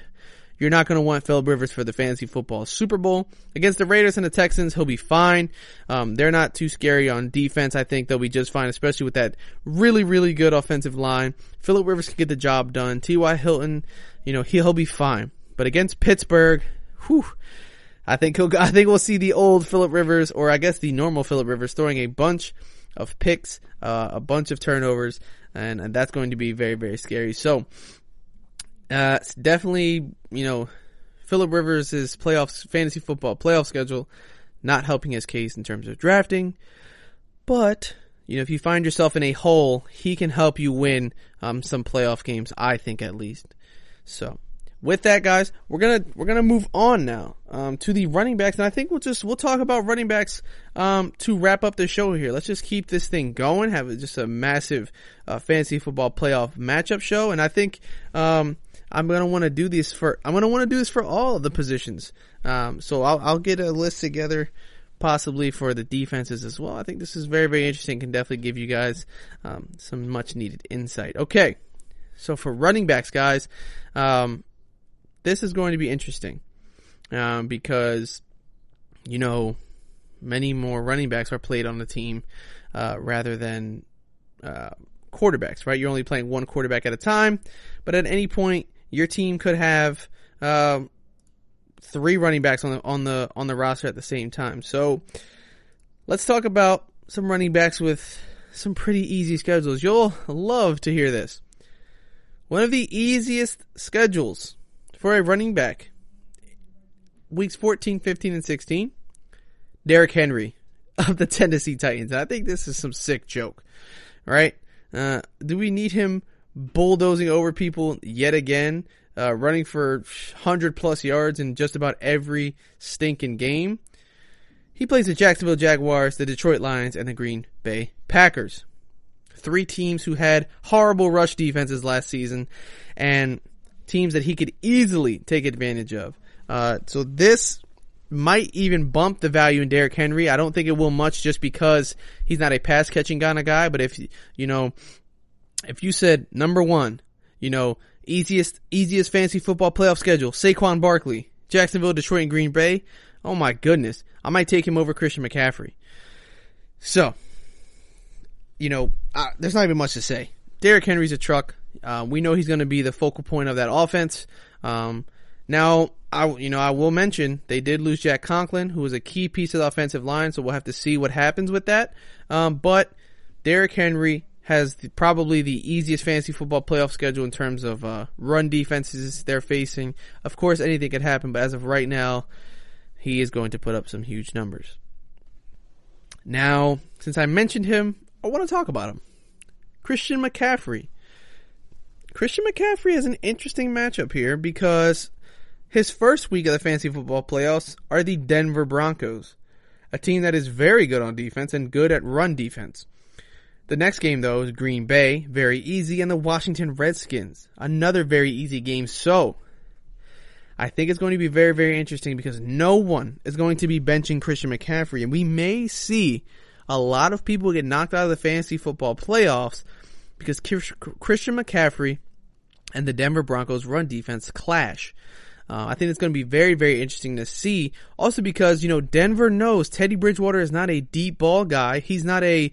you're not going to want Phillip Rivers for the fantasy football Super Bowl. Against the Raiders and the Texans, he'll be fine. They're not too scary on defense. I think they'll be just fine, especially with that really, really good offensive line. Phillip Rivers can get the job done. T.Y. Hilton, he'll be fine. But against Pittsburgh, I think we'll see the old Phillip Rivers, or I guess the normal Phillip Rivers, throwing a bunch of picks, a bunch of turnovers, and that's going to be very, very scary. So, it's definitely, Phillip Rivers' fantasy football playoff schedule not helping his case in terms of drafting. But, if you find yourself in a hole, he can help you win some playoff games, I think at least. So, with that, guys, we're gonna move on now to the running backs, and I think we'll talk about running backs to wrap up the show here. Let's just keep this thing going, have just a massive fantasy football playoff matchup show, and I think I'm gonna want to do this for all of the positions. So I'll get a list together, possibly for the defenses as well. I think this is very, very interesting. Can definitely give you guys some much needed insight. Okay, so for running backs, guys. This is going to be interesting because, many more running backs are played on the team rather than quarterbacks, right? You're only playing one quarterback at a time, but at any point, your team could have 3 running backs on the roster at the same time. So let's talk about some running backs with some pretty easy schedules. You'll love to hear this. One of the easiest schedules for a running back, weeks 14, 15, and 16, Derrick Henry of the Tennessee Titans. I think this is some sick joke, right? Do we need him bulldozing over people yet again, running for 100+ yards in just about every stinking game? He plays the Jacksonville Jaguars, the Detroit Lions, and the Green Bay Packers. 3 teams who had horrible rush defenses last season, and teams that he could easily take advantage of. So this might even bump the value in Derrick Henry. I don't think it will much, just because he's not a pass catching kind of guy. But if you said number 1, easiest fantasy football playoff schedule, Saquon Barkley, Jacksonville, Detroit, and Green Bay, oh my goodness, I might take him over Christian McCaffrey. So, there's not even much to say. Derrick Henry's a truck. We know he's going to be the focal point of that offense. Now, I will mention they did lose Jack Conklin, who was a key piece of the offensive line, so we'll have to see what happens with that. But Derrick Henry has probably the easiest fantasy football playoff schedule in terms of run defenses they're facing. Of course, anything could happen, but as of right now, he is going to put up some huge numbers. Now, since I mentioned him, I want to talk about him. Christian McCaffrey. Christian McCaffrey has an interesting matchup here because his first week of the fantasy football playoffs are the Denver Broncos, a team that is very good on defense and good at run defense. The next game, though, is Green Bay, very easy, and the Washington Redskins, another very easy game. So, I think it's going to be very, very interesting because no one is going to be benching Christian McCaffrey, and we may see a lot of people get knocked out of the fantasy football playoffs because Christian McCaffrey and the Denver Broncos run defense clash. I think it's going to be very, very interesting to see. Also because, Denver knows Teddy Bridgewater is not a deep ball guy. He's not a,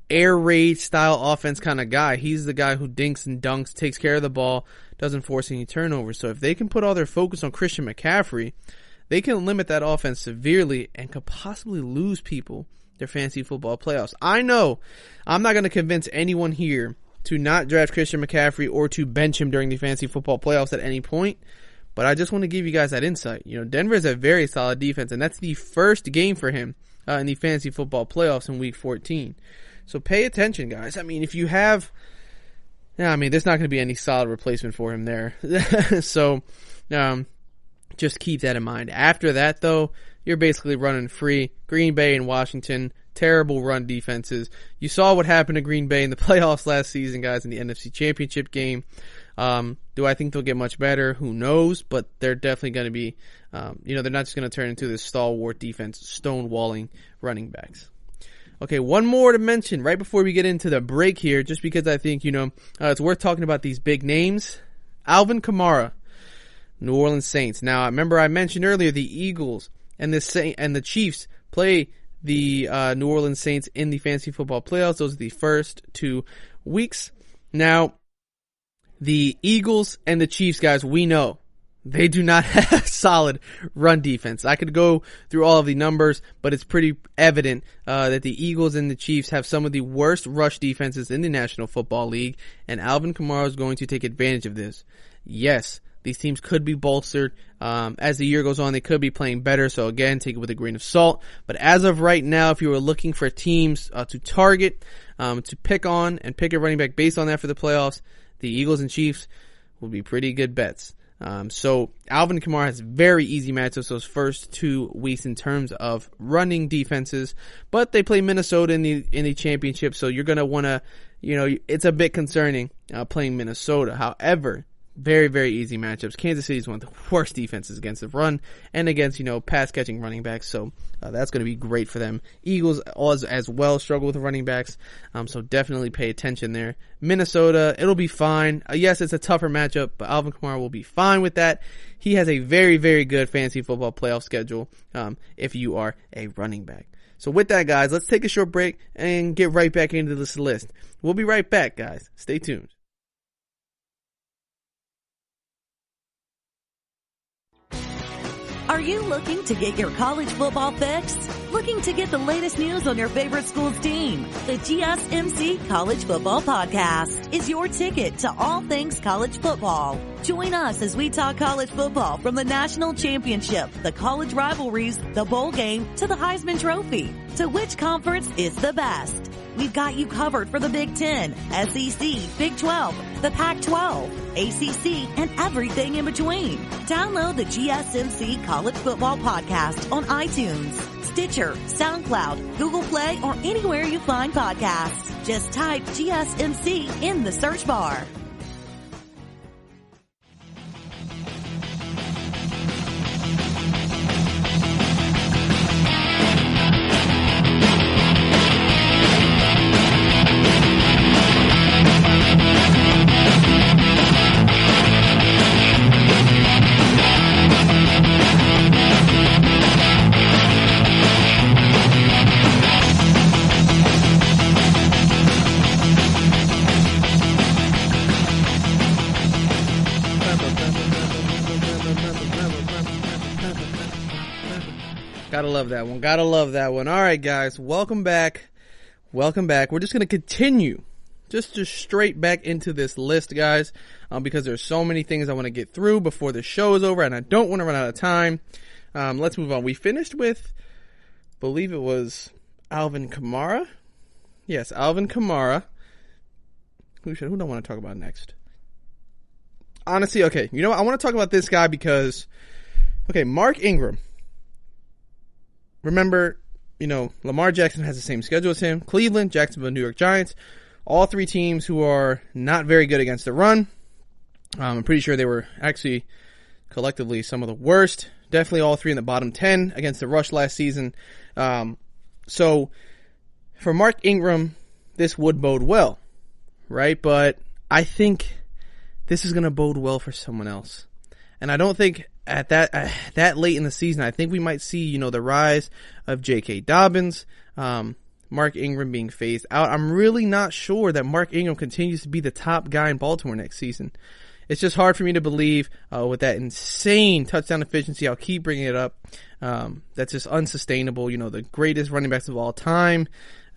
air raid style offense kind of guy. He's the guy who dinks and dunks, takes care of the ball, doesn't force any turnovers. So if they can put all their focus on Christian McCaffrey, they can limit that offense severely and could possibly lose people their fantasy football playoffs. I know I'm not going to convince anyone here to not draft Christian McCaffrey or to bench him during the fantasy football playoffs at any point, but I just want to give you guys that insight. Denver is a very solid defense, and that's the first game for him in the fantasy football playoffs in Week 14. So pay attention, guys. I mean, if you have... there's not going to be any solid replacement for him there. So, just keep that in mind. After that, though, you're basically running free. Green Bay and Washington, terrible run defenses. You saw what happened to Green Bay in the playoffs last season, guys, in the NFC Championship game. Do I think they'll get much better? Who knows? But they're definitely going to be, they're not just going to turn into this stalwart defense, stonewalling running backs. Okay, one more to mention right before we get into the break here, just because I think, it's worth talking about these big names. Alvin Kamara, New Orleans Saints. Now, remember I mentioned earlier the Eagles and the Chiefs play the New Orleans Saints in the fantasy football playoffs. Those are the first 2 weeks. Now, the Eagles and the Chiefs, guys, we know they do not have solid run defense. I could go through all of the numbers, but it's pretty evident that the Eagles and the Chiefs have some of the worst rush defenses in the National Football League, and Alvin Kamara is going to take advantage of this. Yes, these teams could be bolstered. As the year goes on, they could be playing better, so again, take it with a grain of salt. But as of right now, if you were looking for teams to target, to pick on, and pick a running back based on that for the playoffs, the Eagles and Chiefs will be pretty good bets. So Alvin Kamara has very easy matchups those first 2 weeks in terms of running defenses, but they play Minnesota in the championship, so you're going to want to, it's a bit concerning playing Minnesota. However, very, very easy matchups. Kansas City is one of the worst defenses against the run and against, pass catching running backs. So that's going to be great for them. Eagles as well struggle with running backs. So definitely pay attention there. Minnesota, it'll be fine. Yes, it's a tougher matchup, but Alvin Kamara will be fine with that. He has a very, very good fantasy football playoff schedule if you are a running back. So with that, guys, let's take a short break and get right back into this list. We'll be right back, guys. Stay tuned. Are you looking to get your college football fix? Looking to get the latest news on your favorite school's team? The GSMC College Football Podcast is your ticket to all things college football. Join us as we talk college football from the national championship, the college rivalries, the bowl game, to the Heisman Trophy. To which conference is the best? we've got you covered for the Big Ten, SEC, Big 12, the Pac-12, ACC, and everything in between. Download the GSMC College Football Podcast on iTunes, Stitcher, SoundCloud, Google Play, or anywhere you find podcasts. Just type GSMC in the search bar. Gotta love that one. Gotta love that one. All right, guys. Welcome back. Welcome back. We're just going to continue just straight back into this list, guys, because there's so many things I want to get through before the show is over, and I don't want to run out of time. Let's move on. We finished with, I believe it was Alvin Kamara. Yes, Alvin Kamara. Who do I want to talk about next? Honestly, okay. You know what? I want to talk about this guy because, okay, Mark Ingram. Remember, you know, Lamar Jackson has the same schedule as him. Cleveland, Jacksonville, New York Giants. All three teams who are not very good against the run. I'm pretty sure they were actually collectively some of the worst. Definitely all three in the bottom 10 against the rush last season. So for Mark Ingram, this would bode well, right? But I think this is going to bode well for someone else. And I don't think at that late in the season, I think we might see, you know, the rise of J.K. Dobbins, Mark Ingram being phased out. I'm really not sure that Mark Ingram continues to be the top guy in Baltimore next season. It's just hard for me to believe with that insane touchdown efficiency. I'll keep bringing it up. That's just unsustainable. You know, the greatest running backs of all time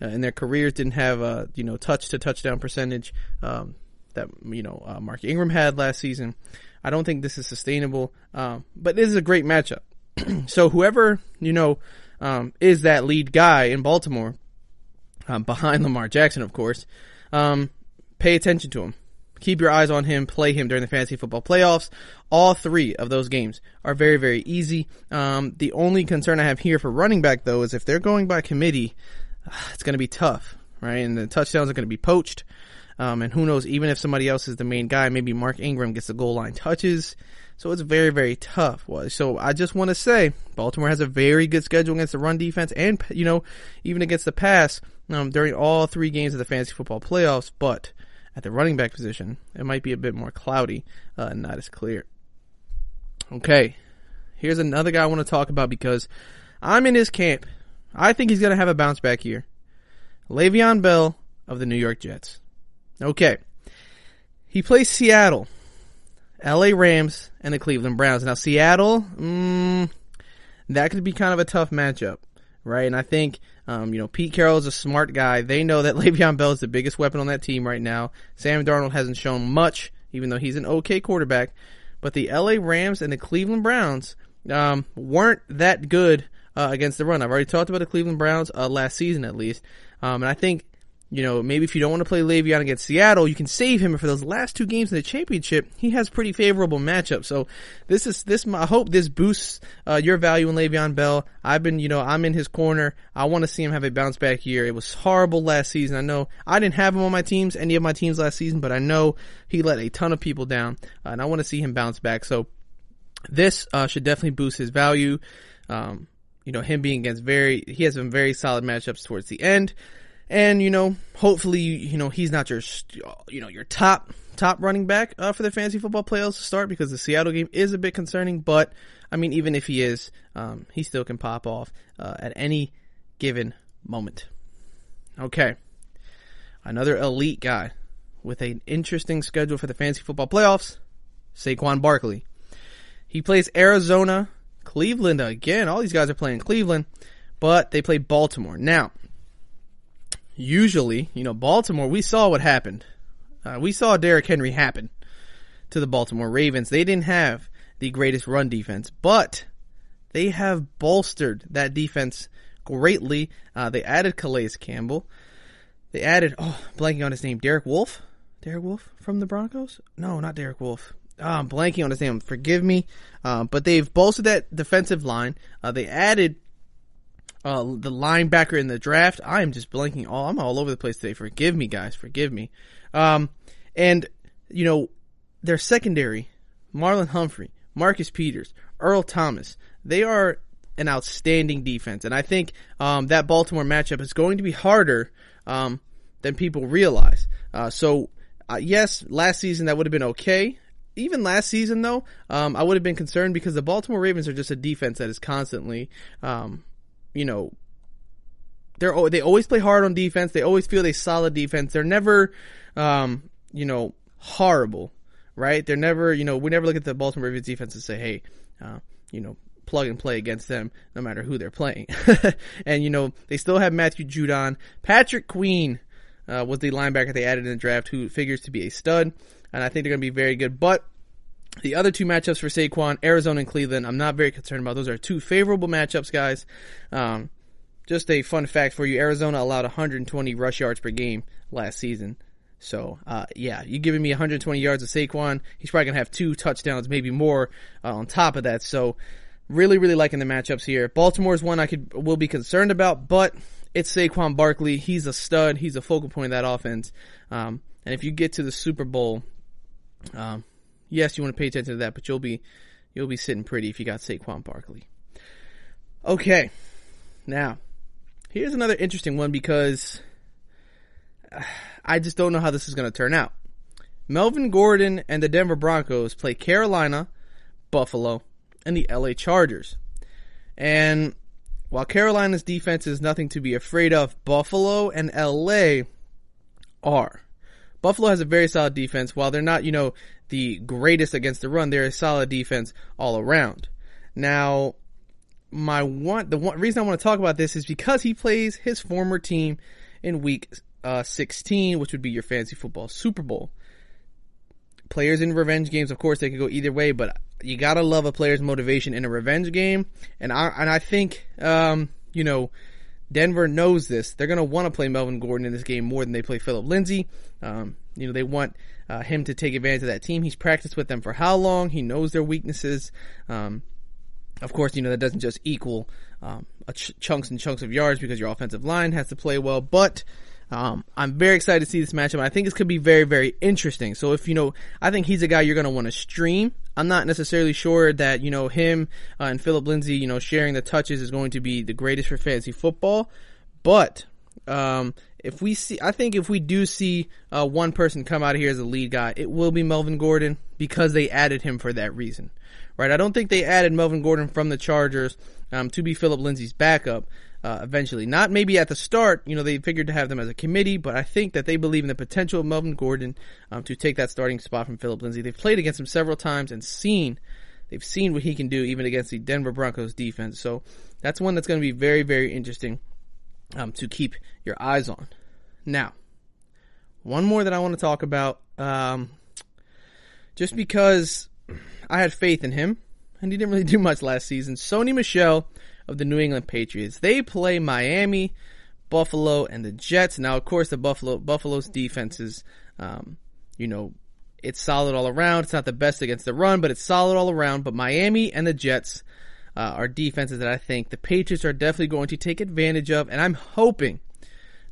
in their careers didn't have you know, touch to touchdown percentage that, you know, Mark Ingram had last season. I don't think this is sustainable, but this is a great matchup. So whoever, you know, is that lead guy in Baltimore, behind Lamar Jackson, of course, pay attention to him. Keep your eyes on him. Play him during the fantasy football playoffs. All three of those games are very, very easy. The only concern I have here for running back, though, is if they're going by committee, it's going to be tough, right? And the touchdowns are going to be poached. And who knows, even if somebody else is the main guy, maybe Mark Ingram gets the goal line touches. So it's very, very tough. So I just want to say, Baltimore has a very good schedule against the run defense and, you know, even against the pass during all three games of the fantasy football playoffs. But at the running back position, it might be a bit more cloudy and not as clear. Okay, here's another guy I want to talk about because I'm in his camp. I think he's going to have a bounce back year. Le'Veon Bell of the New York Jets. Okay. He plays Seattle, LA Rams, and the Cleveland Browns. Now, Seattle, that could be kind of a tough matchup, right? And I think, you know, Pete Carroll is a smart guy. They know that Le'Veon Bell is the biggest weapon on that team right now. Sam Darnold hasn't shown much, even though he's an okay quarterback. But the LA Rams and the Cleveland Browns weren't that good against the run. I've already talked about the Cleveland Browns last season, at least. And I think, you know, maybe if you don't want to play Le'Veon against Seattle, you can save him for those last two games in the championship. He has pretty favorable matchups. So I hope this boosts your value in Le'Veon Bell. I'm in his corner. I want to see him have a bounce back year. It was horrible last season. I know I didn't have him on any of my teams last season, but I know he let a ton of people down, and I want to see him bounce back. So this should definitely boost his value. You know, him being against he has some very solid matchups towards the end. And, you know, hopefully, you know, he's not your top running back for the fantasy football playoffs to start, because the Seattle game is a bit concerning. But, I mean, even if he is, he still can pop off at any given moment. Okay. Another elite guy with an interesting schedule for the fantasy football playoffs, Saquon Barkley. He plays Arizona, Cleveland again. All these guys are playing Cleveland, but they play Baltimore. Now, usually, you know, Baltimore, we saw what happened. We saw Derrick Henry happen to the Baltimore Ravens. They didn't have the greatest run defense, but they have bolstered that defense greatly. They added Calais Campbell. They added, blanking on his name, Derek Wolfe? Derek Wolfe from the Broncos? No, not Derek Wolfe. I'm blanking on his name. Forgive me. But they've bolstered that defensive line. They added the linebacker in the draft. I am just blanking. I'm all over the place today. Forgive me, guys. Forgive me. And, their secondary, Marlon Humphrey, Marcus Peters, Earl Thomas, they are an outstanding defense. And I think that Baltimore matchup is going to be harder than people realize. Yes, last season that would have been okay. Even last season, though, I would have been concerned because the Baltimore Ravens are just a defense that is constantly, they always play hard on defense. They always feel a solid defense. They're never, horrible, right? They're never, we never look at the Baltimore Ravens defense and say, hey, plug and play against them no matter who they're playing. And, they still have Matthew Judon. Patrick Queen was the linebacker they added in the draft who figures to be a stud. And I think they're going to be very good. But the other two matchups for Saquon, Arizona and Cleveland, I'm not very concerned about. Those are two favorable matchups, guys. Just a fun fact for you, Arizona allowed 120 rush yards per game last season. So, you giving me 120 yards of Saquon, he's probably going to have 2 touchdowns, maybe more on top of that. So, really, really liking the matchups here. Baltimore's one will be concerned about, but it's Saquon Barkley. He's a stud. He's a focal point of that offense. And if you get to the Super Bowl, yes, you want to pay attention to that, but you'll be sitting pretty if you got Saquon Barkley. Okay, now here's another interesting one because I just don't know how this is going to turn out. Melvin Gordon and the Denver Broncos play Carolina, Buffalo, and the LA Chargers. And while Carolina's defense is nothing to be afraid of, Buffalo and LA are. Buffalo has a very solid defense. While they're not, the greatest against the run, they're a solid defense all around. Now, the reason I want to talk about this is because he plays his former team in week 16, which would be your fantasy football Super Bowl. Players in revenge games, of course, they can go either way, but you gotta love a player's motivation in a revenge game. And I think, Denver knows this. They're going to want to play Melvin Gordon in this game more than they play Phillip Lindsay. They want him to take advantage of that team. He's practiced with them for how long? He knows their weaknesses. Of course, that doesn't just equal chunks and chunks of yards because your offensive line has to play well. But I'm very excited to see this matchup. I think this could be very, very interesting. So if, I think he's a guy you're going to want to stream. I'm not necessarily sure that, him and Phillip Lindsay, sharing the touches is going to be the greatest for fantasy football. But if we do see one person come out of here as a lead guy, it will be Melvin Gordon because they added him for that reason, right? I don't think they added Melvin Gordon from the Chargers to be Phillip Lindsay's backup. Eventually. Not maybe at the start, they figured to have them as a committee, but I think that they believe in the potential of Melvin Gordon to take that starting spot from Phillip Lindsay. They've played against him several times and they've seen what he can do even against the Denver Broncos defense. So that's one that's going to be very, very interesting to keep your eyes on. Now, one more that I want to talk about, just because I had faith in him, and he didn't really do much last season. Sony Michel of the New England Patriots. They play Miami, Buffalo, and the Jets. Now, of course, the Buffalo's defense is, it's solid all around. It's not the best against the run, but it's solid all around. But Miami and the Jets are defenses that I think the Patriots are definitely going to take advantage of. And I'm hoping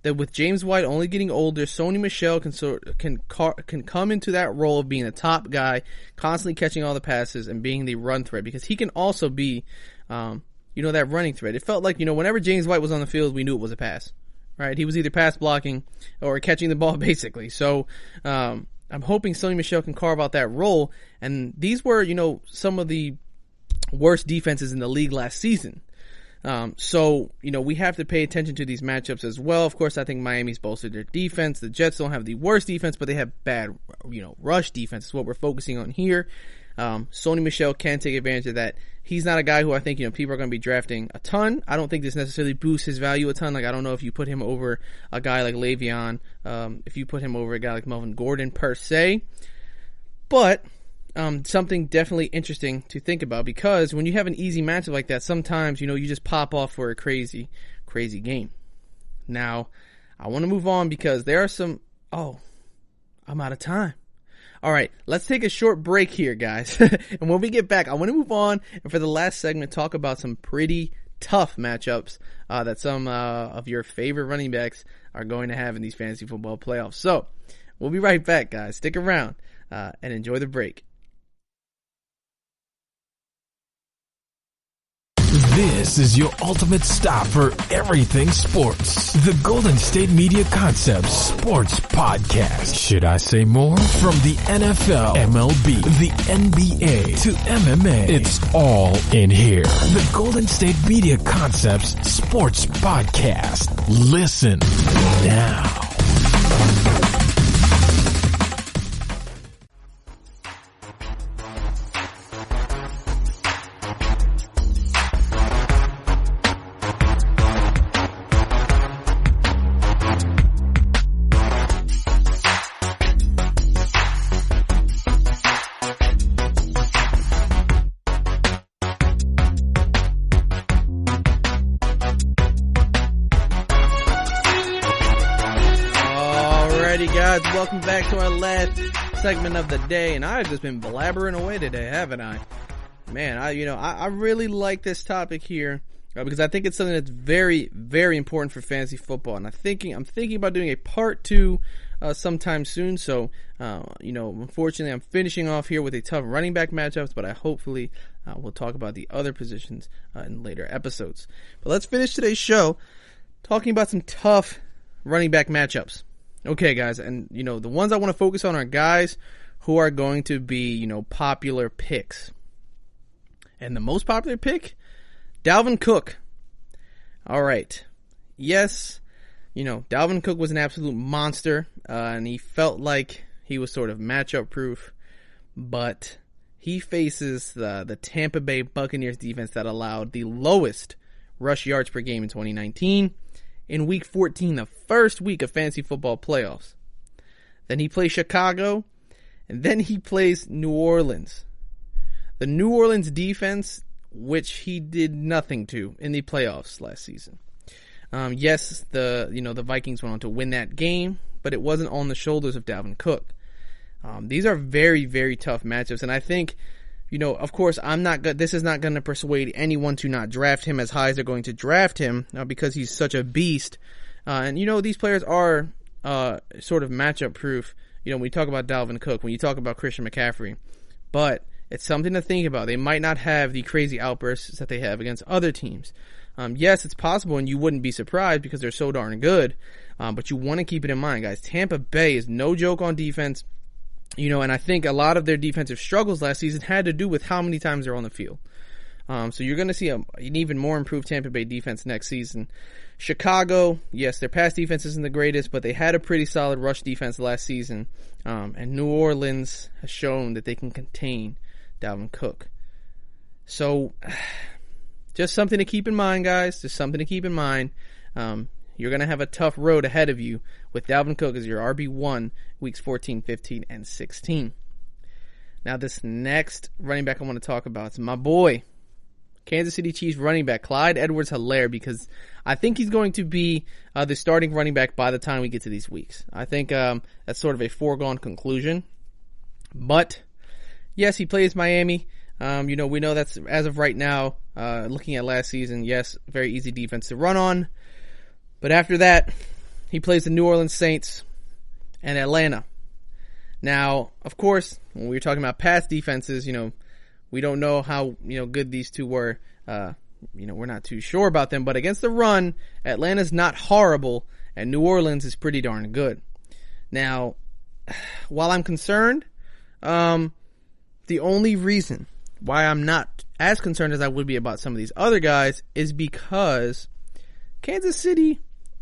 that with James White only getting older, Sony Michel can come into that role of being the top guy, constantly catching all the passes and being the run threat, because he can also be, that running threat. It felt like, whenever James White was on the field, we knew it was a pass, right? He was either pass blocking or catching the ball, basically. So, I'm hoping Sony Michel can carve out that role. And these were, some of the worst defenses in the league last season. So, we have to pay attention to these matchups as well. Of course, I think Miami's bolstered their defense. The Jets don't have the worst defense, but they have bad, rush defense is what we're focusing on here. Sony Michel can take advantage of that. He's not a guy who I think, people are going to be drafting a ton. I don't think this necessarily boosts his value a ton. Like, I don't know if you put him over a guy like Le'Veon, if you put him over a guy like Melvin Gordon per se. But, something definitely interesting to think about, because when you have an easy matchup like that, sometimes, you just pop off for a crazy, crazy game. Now, I want to move on because there are some... Oh, I'm out of time. All right, let's take a short break here, guys. And when we get back, I want to move on and for the last segment, talk about some pretty tough matchups that some of your favorite running backs are going to have in these fantasy football playoffs. So, we'll be right back, guys. Stick around and enjoy the break. This is your ultimate stop for everything sports. The Golden State Media Concepts Sports Podcast. Should I say more? From the NFL, MLB, the NBA to MMA, it's all in here. The Golden State Media Concepts Sports Podcast. Listen now. Welcome back to our last segment of the day, and I've just been blabbering away today, haven't I? Man, I really like this topic here because I think it's something that's very, very important for fantasy football, and I'm thinking about doing a part 2 sometime soon. So, unfortunately, I'm finishing off here with a tough running back matchups, but I hopefully will talk about the other positions in later episodes. But let's finish today's show talking about some tough running back matchups. Okay, guys, and, the ones I want to focus on are guys who are going to be, popular picks. And the most popular pick, Dalvin Cook. All right. Yes, Dalvin Cook was an absolute monster, and he felt like he was sort of matchup proof, but he faces the Tampa Bay Buccaneers defense that allowed the lowest rush yards per game in 2019. In week 14, the first week of fantasy football playoffs. Then he plays Chicago, and then he plays New Orleans. The New Orleans defense, which he did nothing to in the playoffs last season. Yes, the Vikings went on to win that game, but it wasn't on the shoulders of Dalvin Cook. These are very, very tough matchups, and I think, of course, this is not going to persuade anyone to not draft him as high as they're going to draft him because he's such a beast. And these players are sort of matchup proof. When you talk about Dalvin Cook, when you talk about Christian McCaffrey, but it's something to think about. They might not have the crazy outbursts that they have against other teams. Yes, it's possible, and you wouldn't be surprised because they're so darn good. But you want to keep it in mind, guys. Tampa Bay is no joke on defense. And I think a lot of their defensive struggles last season had to do with how many times they're on the field. So you're going to see an even more improved Tampa Bay defense next season. Chicago, yes, their pass defense isn't the greatest, but they had a pretty solid rush defense last season. And New Orleans has shown that they can contain Dalvin Cook. So just something to keep in mind, guys. Just something to keep in mind. You're going to have a tough road ahead of you with Dalvin Cook as your RB1 weeks 14, 15, and 16. Now, this next running back I want to talk about is my boy, Kansas City Chiefs running back Clyde Edwards-Helaire, because I think he's going to be the starting running back by the time we get to these weeks. I think that's sort of a foregone conclusion. But, yes, he plays Miami. We know that's, as of right now, looking at last season, yes, very easy defense to run on. But after that, he plays the New Orleans Saints and Atlanta. Now, of course, when we're talking about past defenses, we don't know how, good these two were. We're not too sure about them. But against the run, Atlanta's not horrible, and New Orleans is pretty darn good. Now, while I'm concerned, the only reason why I'm not as concerned as I would be about some of these other guys is because Kansas City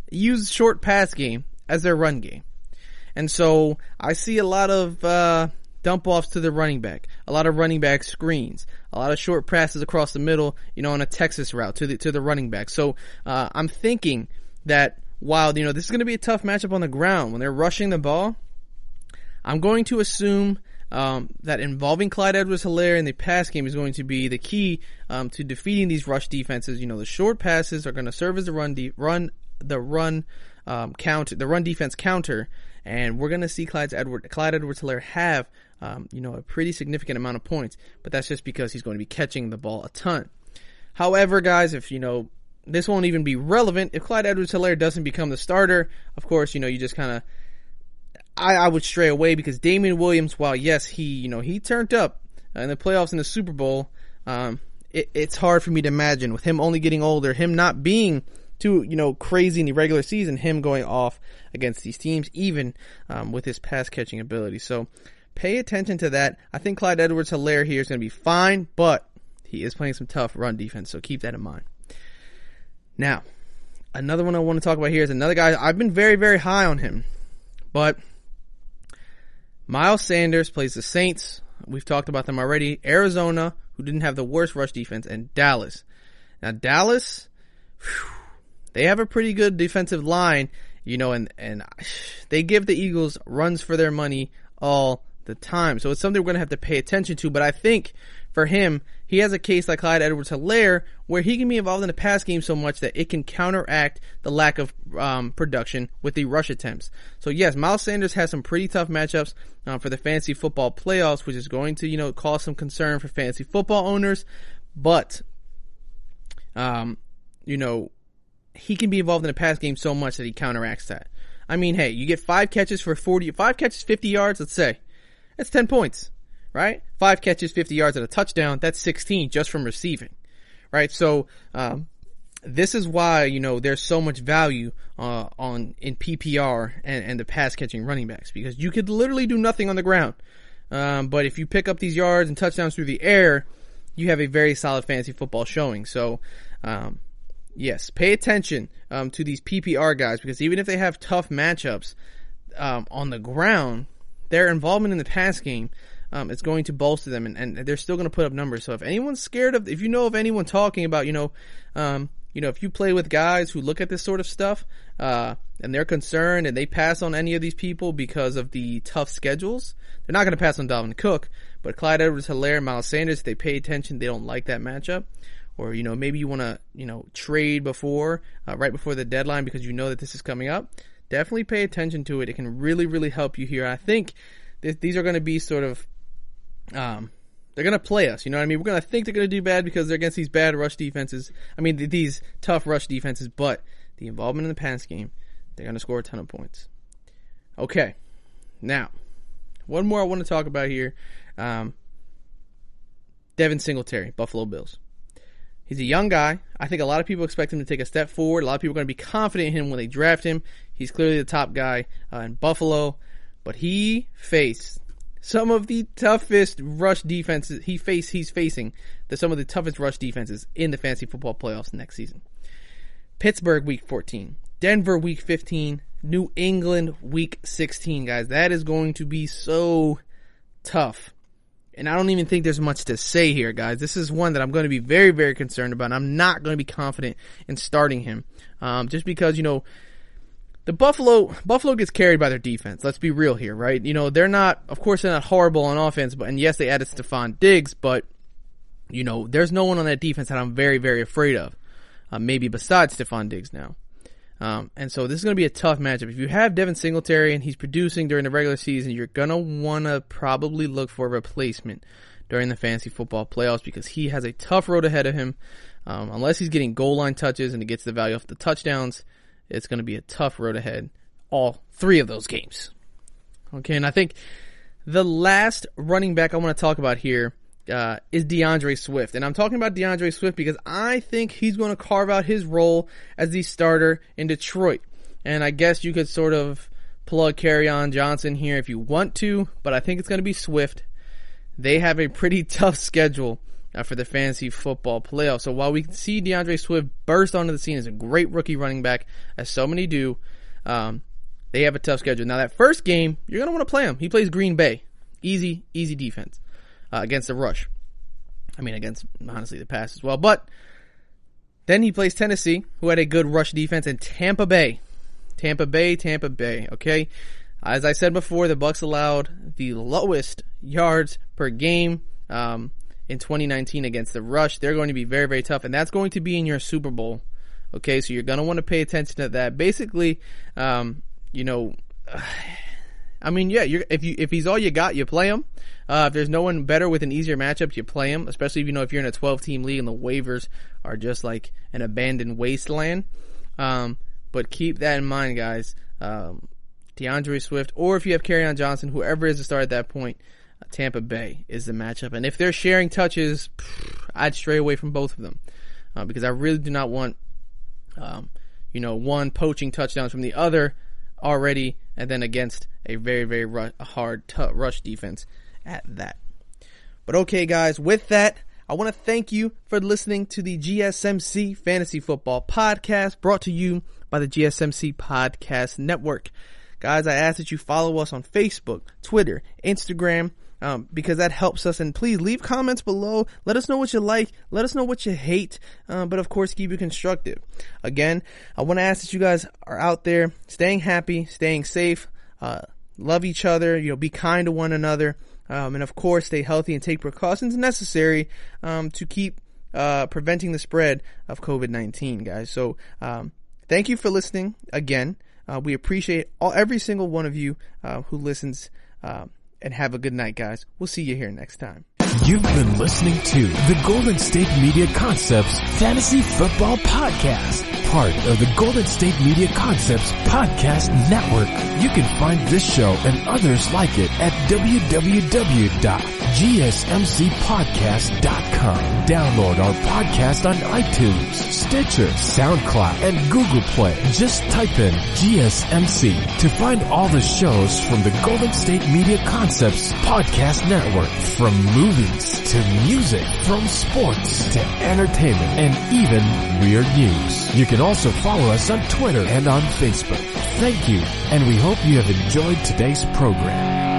used short pass game as their run game. And so I see a lot of dump offs to the running back, a lot of running back screens, a lot of short passes across the middle, on a Texas route to the running back. So I'm thinking that while this is going to be a tough matchup on the ground when they're rushing the ball, I'm going to assume that involving Clyde Edwards-Helaire in the pass game is going to be the key to defeating these rush defenses. The short passes are going to serve as the run the run defense counter, and we're going to see Clyde Edwards-Helaire have, a pretty significant amount of points, but that's just because he's going to be catching the ball a ton. However, guys, if, this won't even be relevant, if Clyde Edwards-Helaire doesn't become the starter, of course, you just kind of, I would stray away, because Damian Williams, while yes, he turned up in the playoffs in the Super Bowl, it's hard for me to imagine with him only getting older, him not being too, crazy in the regular season, him going off against these teams, even with his pass catching ability. So pay attention to that. I think Clyde Edwards-Helaire here is going to be fine, but he is playing some tough run defense, so keep that in mind. Now, another one I want to talk about here is another guy. I've been very, very high on him, but Miles Sanders plays the Saints. We've talked about them already. Arizona, who didn't have the worst rush defense, and Dallas. Now, Dallas, they have a pretty good defensive line, and they give the Eagles runs for their money all the time. So it's something we're going to have to pay attention to. But I think for him, he has a case like Clyde Edwards-Helaire where he can be involved in the pass game so much that it can counteract the lack of production with the rush attempts. So yes, Miles Sanders has some pretty tough matchups for the fantasy football playoffs, which is going to, cause some concern for fantasy football owners. But, he can be involved in the pass game so much that he counteracts that. I mean, hey, you get 5 catches, 50 yards, let's say. That's 10 points, right? 5 catches, 50 yards, and a touchdown, that's 16 just from receiving, right? So, this is why, there's so much value, in PPR and the pass catching running backs, because you could literally do nothing on the ground. But if you pick up these yards and touchdowns through the air, you have a very solid fantasy football showing. So, yes, pay attention to these PPR guys, because even if they have tough matchups on the ground, their involvement in the pass game is going to bolster them, and they're still going to put up numbers. So if anyone's scared of, if you know of anyone talking about, if you play with guys who look at this sort of stuff and they're concerned and they pass on any of these people because of the tough schedules, they're not going to pass on Dalvin Cook, but Clyde Edwards-Helaire, Miles Sanders, if they pay attention, they don't like that matchup. Or, maybe you want to, trade right before the deadline because you know that this is coming up. Definitely pay attention to it. It can really, really help you here. I think these are going to be sort of, they're going to play us. You know what I mean? We're going to think they're going to do bad because they're against these bad rush defenses. These tough rush defenses, but the involvement in the pass game, they're going to score a ton of points. Okay. Now, one more I want to talk about here. Devin Singletary, Buffalo Bills. He's a young guy. I think a lot of people expect him to take a step forward. A lot of people are going to be confident in him when they draft him. He's clearly the top guy in Buffalo. But he faced some of the toughest rush defenses. He's facing some of the toughest rush defenses in the fantasy football playoffs next season. Pittsburgh week 14. Denver week 15. New England week 16, guys. That is going to be so tough. And I don't even think there's much to say here, guys. This is one that I'm going to be very, very concerned about. I'm not going to be confident in starting him. Just because, the Buffalo gets carried by their defense. Let's be real here, right? They're not horrible on offense, and yes, they added Stephon Diggs, but, there's no one on that defense that I'm very, very afraid of. Maybe besides Stephon Diggs now. And so this is going to be a tough matchup. If you have Devin Singletary and he's producing during the regular season, you're going to want to probably look for a replacement during the fantasy football playoffs because he has a tough road ahead of him. Unless he's getting goal line touches and he gets the value off the touchdowns, it's going to be a tough road ahead all 3 of those games. Okay, and I think the last running back I want to talk about here is DeAndre Swift. And I'm talking about DeAndre Swift because I think he's going to carve out his role as the starter in Detroit. And I guess you could sort of plug Kerryon Johnson here if you want to, but I think it's going to be Swift. They have a pretty tough schedule for the fantasy football playoffs. So while we can see DeAndre Swift burst onto the scene as a great rookie running back, as so many do, they have a tough schedule. Now that first game, you're going to want to play him. He plays Green Bay. Easy defense. Against the rush. Against, honestly, the pass as well. But then he plays Tennessee, who had a good rush defense, and Tampa Bay. Tampa Bay, okay? As I said before, the Bucs allowed the lowest yards per game in 2019 against the rush. They're going to be very, very tough, and that's going to be in your Super Bowl Okay, so you're going to want to pay attention to that. Basically, you know, I mean, yeah, if he's all you got, you play him. If there's no one better with an easier matchup, you play him, especially if you know if you're in a 12-team league and the waivers are just like an abandoned wasteland. But keep that in mind, guys. DeAndre Swift, or if you have Kerryon Johnson, whoever is the star at that point, Tampa Bay is the matchup. And if they're sharing touches, I'd stray away from both of them because I really do not want, you know, one poaching touchdowns from the other already, and then against a very, very hard rush defense at that. But okay, guys, with that, I want to thank you for listening to the GSMC Fantasy Football Podcast, brought to you by the GSMC Podcast Network. Guys, I ask that you follow us on Facebook, Twitter, Instagram, because that helps us. And please leave comments below. Let us know what you like. Let us know what you hate. But of course, keep it constructive. Again, I want to ask that you guys are out there staying happy, staying safe, love each other, you know, be kind to one another. And of course, stay healthy and take precautions necessary to keep preventing the spread of COVID-19, guys. So thank you for listening again. We appreciate every single one of you who listens, and have a good night, guys. We'll see you here next time. You've been listening to the Golden State Media Concepts Fantasy Football Podcast, part of the Golden State Media Concepts Podcast Network. You can find this show and others like it at www.gsmcpodcast.com. Download our podcast on iTunes, Stitcher, SoundCloud, and Google Play. Just type in GSMC to find all the shows from the Golden State Media Concepts Podcast Network, from movies to music, from sports to entertainment, and even weird news. You can also follow us on Twitter and on Facebook. Thank you, and we hope you have enjoyed today's program.